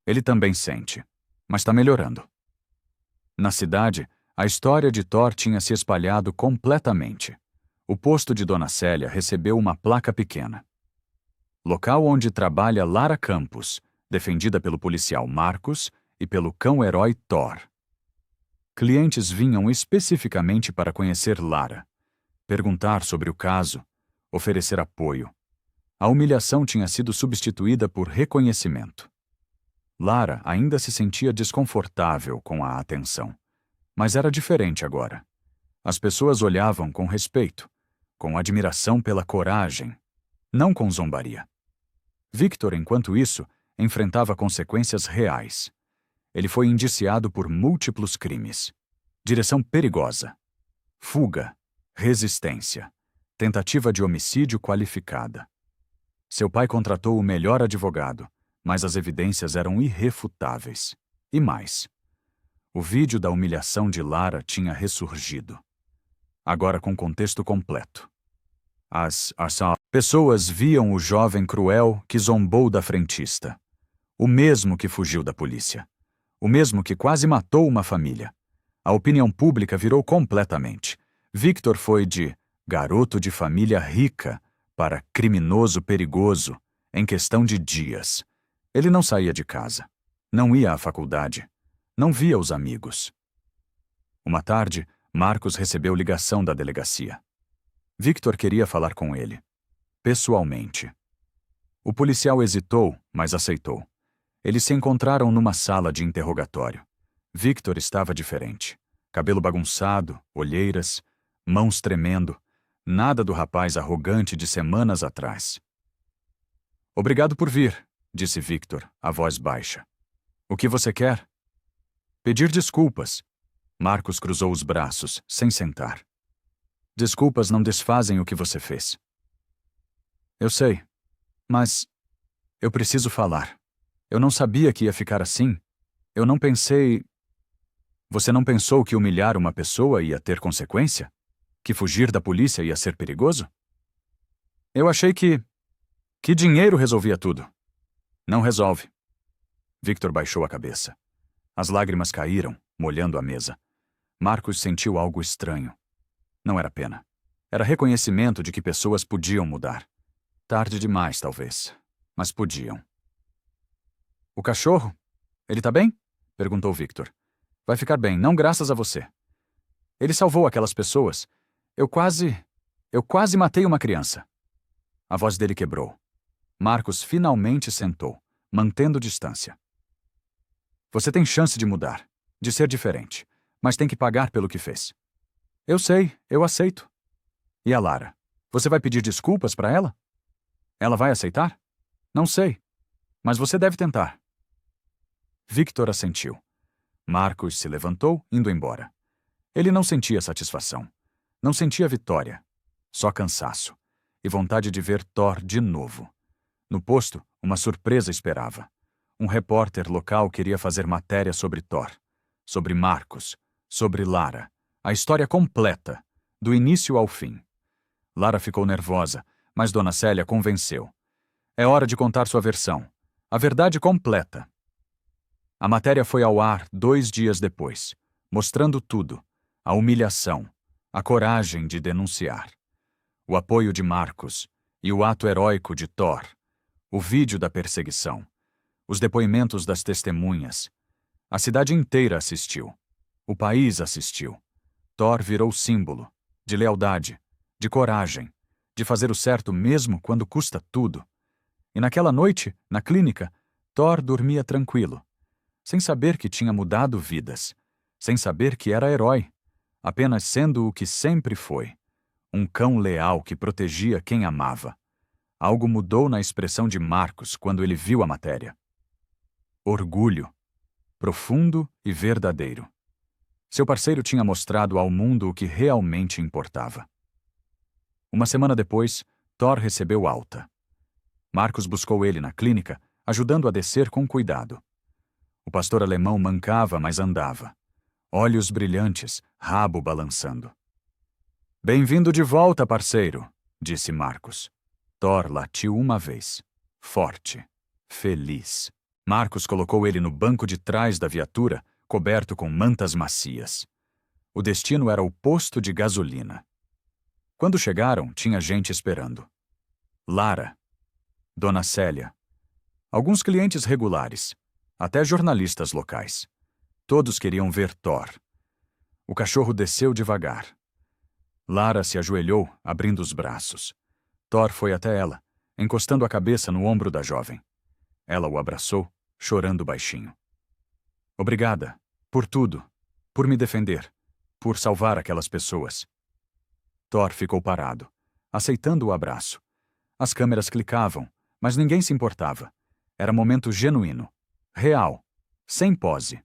Ele também sente, mas está melhorando. Na cidade, a história de Thor tinha se espalhado completamente. O posto de Dona Célia recebeu uma placa pequena. Local onde trabalha Lara Campos, defendida pelo policial Marcos e pelo cão-herói Thor. Clientes vinham especificamente para conhecer Lara, perguntar sobre o caso, oferecer apoio. A humilhação tinha sido substituída por reconhecimento. Lara ainda se sentia desconfortável com a atenção, mas era diferente agora. As pessoas olhavam com respeito, com admiração pela coragem, não com zombaria. Victor, enquanto isso, enfrentava consequências reais. Ele foi indiciado por múltiplos crimes. Direção perigosa, fuga, resistência, tentativa de homicídio qualificada. Seu pai contratou o melhor advogado, mas as evidências eram irrefutáveis. E mais. O vídeo da humilhação de Lara tinha ressurgido. Agora com contexto completo. As pessoas viam o jovem cruel que zombou da frentista. O mesmo que fugiu da polícia. O mesmo que quase matou uma família. A opinião pública virou completamente. Victor foi de garoto de família rica para criminoso perigoso em questão de dias. Ele não saía de casa. Não ia à faculdade. Não via os amigos. Uma tarde, Marcos recebeu ligação da delegacia. Victor queria falar com ele. Pessoalmente. O policial hesitou, mas aceitou. Eles se encontraram numa sala de interrogatório. Victor estava diferente. Cabelo bagunçado, olheiras, mãos tremendo. Nada do rapaz arrogante de semanas atrás. Obrigado por vir, disse Victor, a voz baixa. O que você quer? Pedir desculpas. Marcos cruzou os braços, sem sentar. Desculpas não desfazem o que você fez. Eu sei, mas eu preciso falar. Eu não sabia que ia ficar assim. Eu não pensei... Você não pensou que humilhar uma pessoa ia ter consequência? Que fugir da polícia ia ser perigoso? Eu achei que dinheiro resolvia tudo. Não resolve. Victor baixou a cabeça. As lágrimas caíram, molhando a mesa. Marcos sentiu algo estranho. Não era pena. Era reconhecimento de que pessoas podiam mudar. Tarde demais, talvez, mas podiam. O cachorro? Ele tá bem? Perguntou Victor. Vai ficar bem, não graças a você. Ele salvou aquelas pessoas. Eu quase matei uma criança. A voz dele quebrou. Marcos finalmente sentou, mantendo distância. Você tem chance de mudar, de ser diferente, mas tem que pagar pelo que fez. Eu sei, eu aceito. E a Lara? Você vai pedir desculpas para ela? Ela vai aceitar? Não sei, mas você deve tentar. Victor assentiu. Marcos se levantou, indo embora. Ele não sentia satisfação. Não sentia vitória. Só cansaço. E vontade de ver Thor de novo. No posto, uma surpresa esperava. Um repórter local queria fazer matéria sobre Thor. Sobre Marcos. Sobre Lara. A história completa. Do início ao fim. Lara ficou nervosa, mas Dona Célia convenceu. É hora de contar sua versão. A verdade completa. A matéria foi ao ar 2 dias depois, mostrando tudo, a humilhação, a coragem de denunciar. O apoio de Marcos, E o ato heróico de Thor, o vídeo da perseguição, os depoimentos das testemunhas. A cidade inteira assistiu. O país assistiu. Thor virou símbolo de lealdade, de coragem, de fazer o certo mesmo quando custa tudo. E naquela noite, na clínica, Thor dormia tranquilo, sem saber que tinha mudado vidas, sem saber que era herói, apenas sendo o que sempre foi, um cão leal que protegia quem amava. Algo mudou na expressão de Marcos quando ele viu a matéria. Orgulho, profundo e verdadeiro. Seu parceiro tinha mostrado ao mundo o que realmente importava. Uma semana depois, Thor recebeu alta. Marcos buscou ele na clínica, ajudando a descer com cuidado. O pastor alemão mancava, mas andava. Olhos brilhantes, rabo balançando. "Bem-vindo de volta, parceiro", disse Marcos. Thor latiu uma vez. Forte. Feliz. Marcos colocou ele no banco de trás da viatura, coberto com mantas macias. O destino era o posto de gasolina. Quando chegaram, tinha gente esperando. Lara, Dona Célia, alguns clientes regulares, até jornalistas locais. Todos queriam ver Thor. O cachorro desceu devagar. Lara se ajoelhou, abrindo os braços. Thor foi até ela, encostando a cabeça no ombro da jovem. Ela o abraçou, chorando baixinho. "Obrigada, por tudo, por me defender, por salvar aquelas pessoas." Thor ficou parado, aceitando o abraço. As câmeras clicavam, mas ninguém se importava. Era momento genuíno, real, sem pose.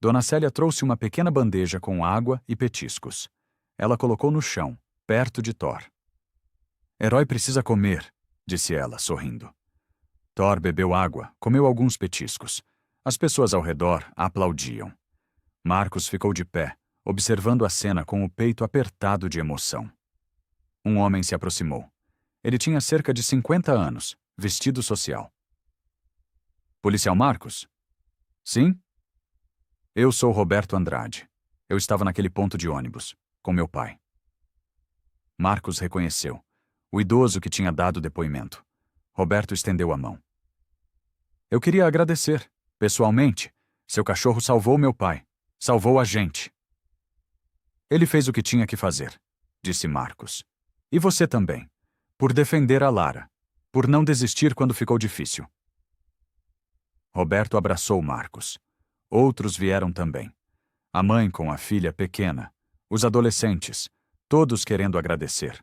Dona Célia trouxe uma pequena bandeja com água e petiscos. Ela colocou no chão, perto de Thor. "Herói precisa comer", disse ela, sorrindo. Thor bebeu água, comeu alguns petiscos. As pessoas ao redor aplaudiam. Marcos ficou de pé, observando a cena com o peito apertado de emoção. Um homem se aproximou. Ele tinha cerca de 50 anos, vestido social. "Policial Marcos?" "Sim?" "Eu sou Roberto Andrade. Eu estava naquele ponto de ônibus, com meu pai." Marcos reconheceu, o idoso que tinha dado depoimento. Roberto estendeu a mão. "Eu queria agradecer, pessoalmente. Seu cachorro salvou meu pai. Salvou a gente." "Ele fez o que tinha que fazer", disse Marcos. "E você também. Por defender a Lara. Por não desistir quando ficou difícil." Roberto abraçou Marcos. Outros vieram também. A mãe com a filha pequena. Os adolescentes. Todos querendo agradecer.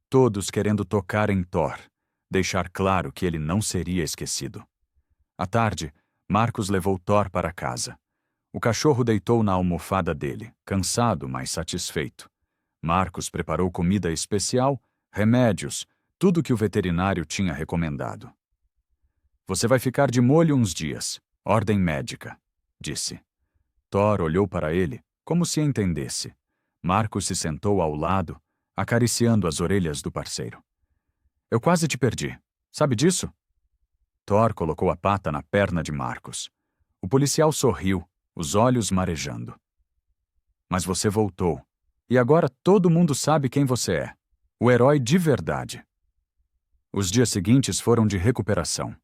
Todos querendo tocar em Thor. Deixar claro que ele não seria esquecido. À tarde, Marcos levou Thor para casa. O cachorro deitou na almofada dele, cansado, mas satisfeito. Marcos preparou comida especial, remédios, tudo que o veterinário tinha recomendado. "Você vai ficar de molho uns dias. Ordem médica", disse. Thor olhou para ele, como se entendesse. Marcos se sentou ao lado, acariciando as orelhas do parceiro. "Eu quase te perdi. Sabe disso?" Thor colocou a pata na perna de Marcos. O policial sorriu, os olhos marejando. "Mas você voltou. E agora todo mundo sabe quem você é. O herói de verdade." Os dias seguintes foram de recuperação.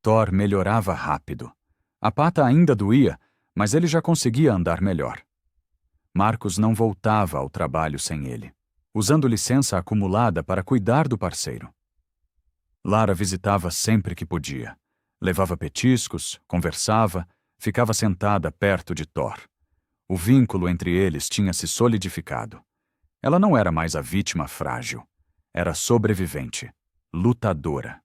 Thor melhorava rápido. A pata ainda doía, mas ele já conseguia andar melhor. Marcos não voltava ao trabalho sem ele, usando licença acumulada para cuidar do parceiro. Lara visitava sempre que podia. Levava petiscos, conversava, ficava sentada perto de Thor. O vínculo entre eles tinha se solidificado. Ela não era mais a vítima frágil. Era sobrevivente, lutadora.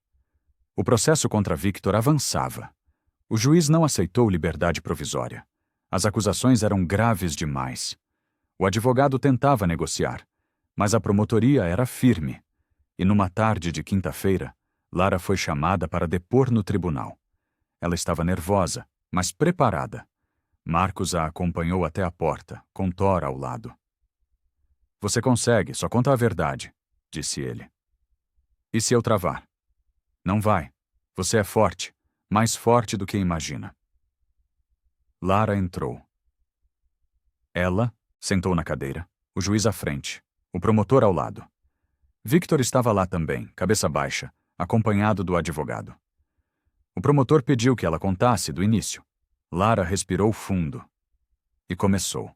O processo contra Victor avançava. O juiz não aceitou liberdade provisória. As acusações eram graves demais. O advogado tentava negociar, mas a promotoria era firme. E numa tarde de quinta-feira, Lara foi chamada para depor no tribunal. Ela estava nervosa, mas preparada. Marcos a acompanhou até a porta, com Thor ao lado. "Você consegue, só conta a verdade", disse ele. "E se eu travar?" "Não vai. Você é forte, mais forte do que imagina." Lara entrou. Ela sentou na cadeira, o juiz à frente, o promotor ao lado. Victor estava lá também, cabeça baixa, acompanhado do advogado. O promotor pediu que ela contasse do início. Lara respirou fundo. E começou.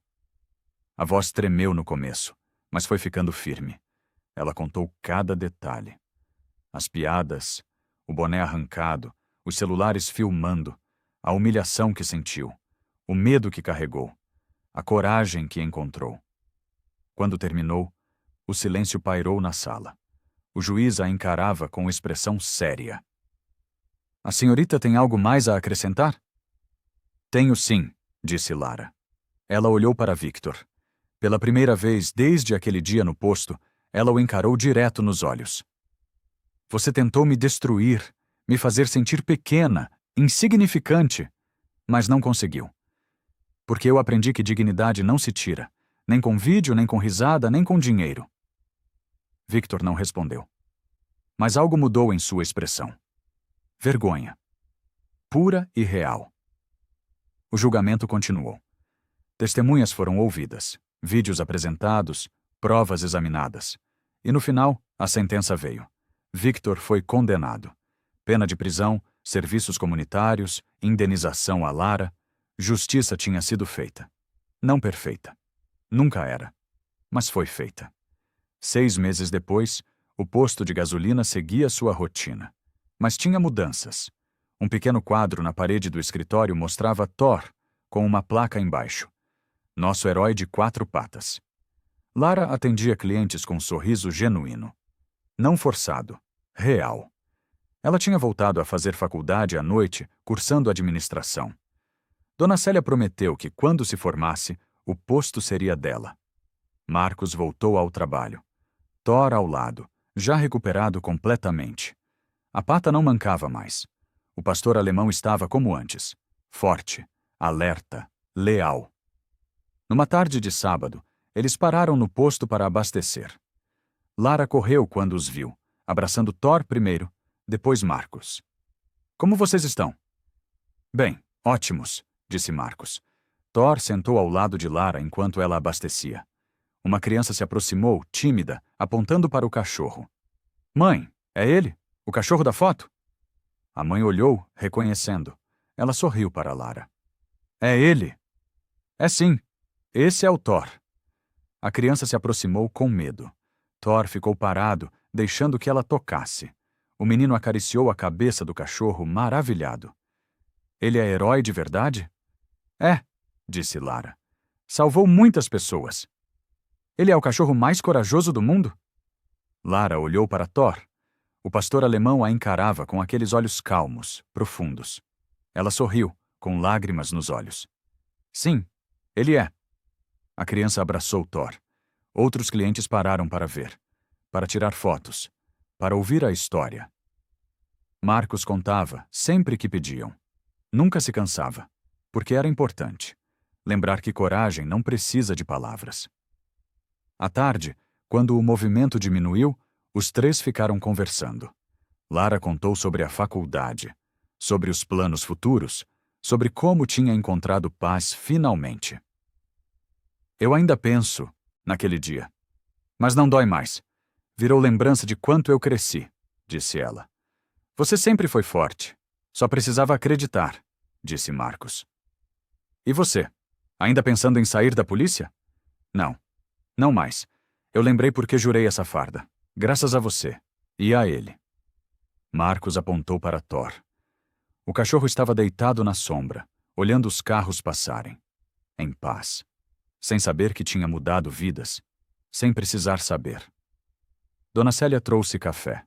A voz tremeu no começo, mas foi ficando firme. Ela contou cada detalhe. As piadas, o boné arrancado, os celulares filmando, a humilhação que sentiu, o medo que carregou, a coragem que encontrou. Quando terminou, o silêncio pairou na sala. O juiz a encarava com expressão séria. A senhorita tem algo mais a acrescentar? Tenho sim, disse Lara. Ela olhou para Victor. Pela primeira vez desde aquele dia no posto, ela o encarou direto nos olhos. Você tentou me destruir, me fazer sentir pequena, insignificante, mas não conseguiu. Porque eu aprendi que dignidade não se tira, nem com vídeo, nem com risada, nem com dinheiro. Victor não respondeu. Mas algo mudou em sua expressão. Vergonha. Pura e real. O julgamento continuou. Testemunhas foram ouvidas, vídeos apresentados, provas examinadas. E no final, a sentença veio. Victor foi condenado. Pena de prisão, serviços comunitários, indenização a Lara. Justiça tinha sido feita. Não perfeita. Nunca era. Mas foi feita. 6 meses depois, o posto de gasolina seguia sua rotina. Mas tinha mudanças. Um pequeno quadro na parede do escritório mostrava Thor, com uma placa embaixo. Nosso herói de 4 patas. Lara atendia clientes com um sorriso genuíno. Não forçado. Real. Ela tinha voltado a fazer faculdade à noite, cursando administração. Dona Célia prometeu que, quando se formasse, o posto seria dela. Marcos voltou ao trabalho. Thor ao lado, já recuperado completamente. A pata não mancava mais. O pastor alemão estava como antes. Forte, alerta, leal. Numa tarde de sábado, eles pararam no posto para abastecer. Lara correu quando os viu, abraçando Thor primeiro, depois Marcos. Como vocês estão? Bem, ótimos, disse Marcos. Thor sentou ao lado de Lara enquanto ela abastecia. Uma criança se aproximou, tímida, apontando para o cachorro. Mãe, é ele? O cachorro da foto? A mãe olhou, reconhecendo. Ela sorriu para Lara. É ele? É sim. Esse é o Thor. A criança se aproximou com medo. Thor ficou parado, deixando que ela tocasse. O menino acariciou a cabeça do cachorro, maravilhado. Ele é herói de verdade? É, disse Lara. Salvou muitas pessoas. Ele é o cachorro mais corajoso do mundo? Lara olhou para Thor. O pastor alemão a encarava com aqueles olhos calmos, profundos. Ela sorriu, com lágrimas nos olhos. Sim, ele é. A criança abraçou Thor. Outros clientes pararam para ver, para tirar fotos, para ouvir a história. Marcos contava, sempre que pediam. Nunca se cansava, porque era importante. Lembrar que coragem não precisa de palavras. À tarde, quando o movimento diminuiu, os 3 ficaram conversando. Lara contou sobre a faculdade, sobre os planos futuros, sobre como tinha encontrado paz finalmente. Eu ainda penso, naquele dia. Mas não dói mais. Virou lembrança de quanto eu cresci, disse ela. Você sempre foi forte. Só precisava acreditar, disse Marcos. E você? Ainda pensando em sair da polícia? Não. Não mais. Eu lembrei porque jurei essa farda. Graças a você. E a ele. Marcos apontou para Thor. O cachorro estava deitado na sombra, olhando os carros passarem. Em paz. Sem saber que tinha mudado vidas. Sem precisar saber. Dona Célia trouxe café.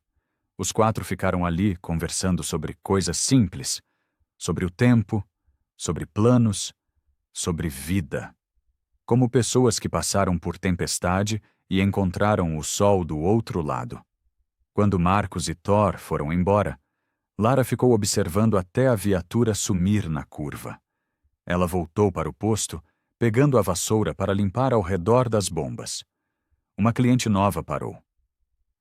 Os 4 ficaram ali conversando sobre coisas simples. Sobre o tempo, sobre planos, sobre vida. Como pessoas que passaram por tempestade e encontraram o sol do outro lado. Quando Marcos e Thor foram embora, Lara ficou observando até a viatura sumir na curva. Ela voltou para o posto, pegando a vassoura para limpar ao redor das bombas. Uma cliente nova parou.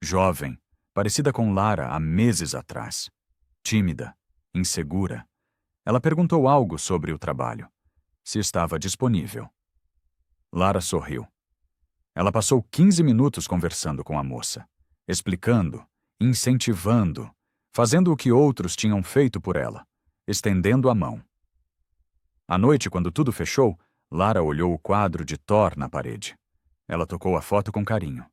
Jovem, parecida com Lara há meses atrás. Tímida, insegura. Ela perguntou algo sobre o trabalho. Se estava disponível. Lara sorriu. Ela passou 15 minutos conversando com a moça. explicando, incentivando, fazendo o que outros tinham feito por ela, estendendo a mão. À noite, quando tudo fechou, Lara olhou o quadro de Thor na parede. Ela tocou a foto com carinho.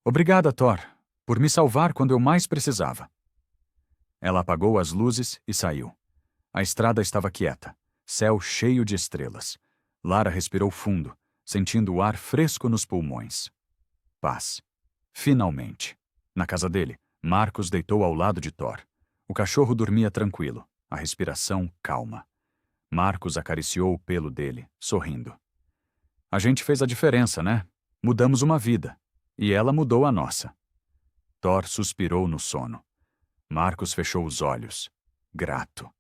Obrigada, Thor, por me salvar quando eu mais precisava. Ela apagou as luzes e saiu. A estrada estava quieta, céu cheio de estrelas. Lara respirou fundo, sentindo o ar fresco nos pulmões. Paz. Finalmente. Na casa dele, Marcos deitou ao lado de Thor. O cachorro dormia tranquilo, a respiração calma. Marcos acariciou o pelo dele, sorrindo. A gente fez a diferença, né? Mudamos uma vida. E ela mudou a nossa. Thor suspirou no sono. Marcos fechou os olhos, grato.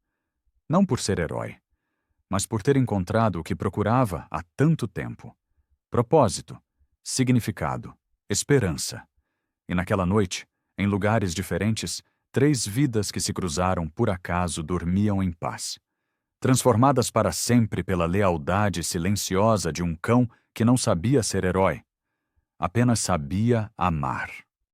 Não por ser herói, mas por ter encontrado o que procurava há tanto tempo. Propósito, significado, esperança. E naquela noite, em lugares diferentes, 3 vidas que se cruzaram por acaso dormiam em paz. Transformadas para sempre pela lealdade silenciosa de um cão que não sabia ser herói, apenas sabia amar.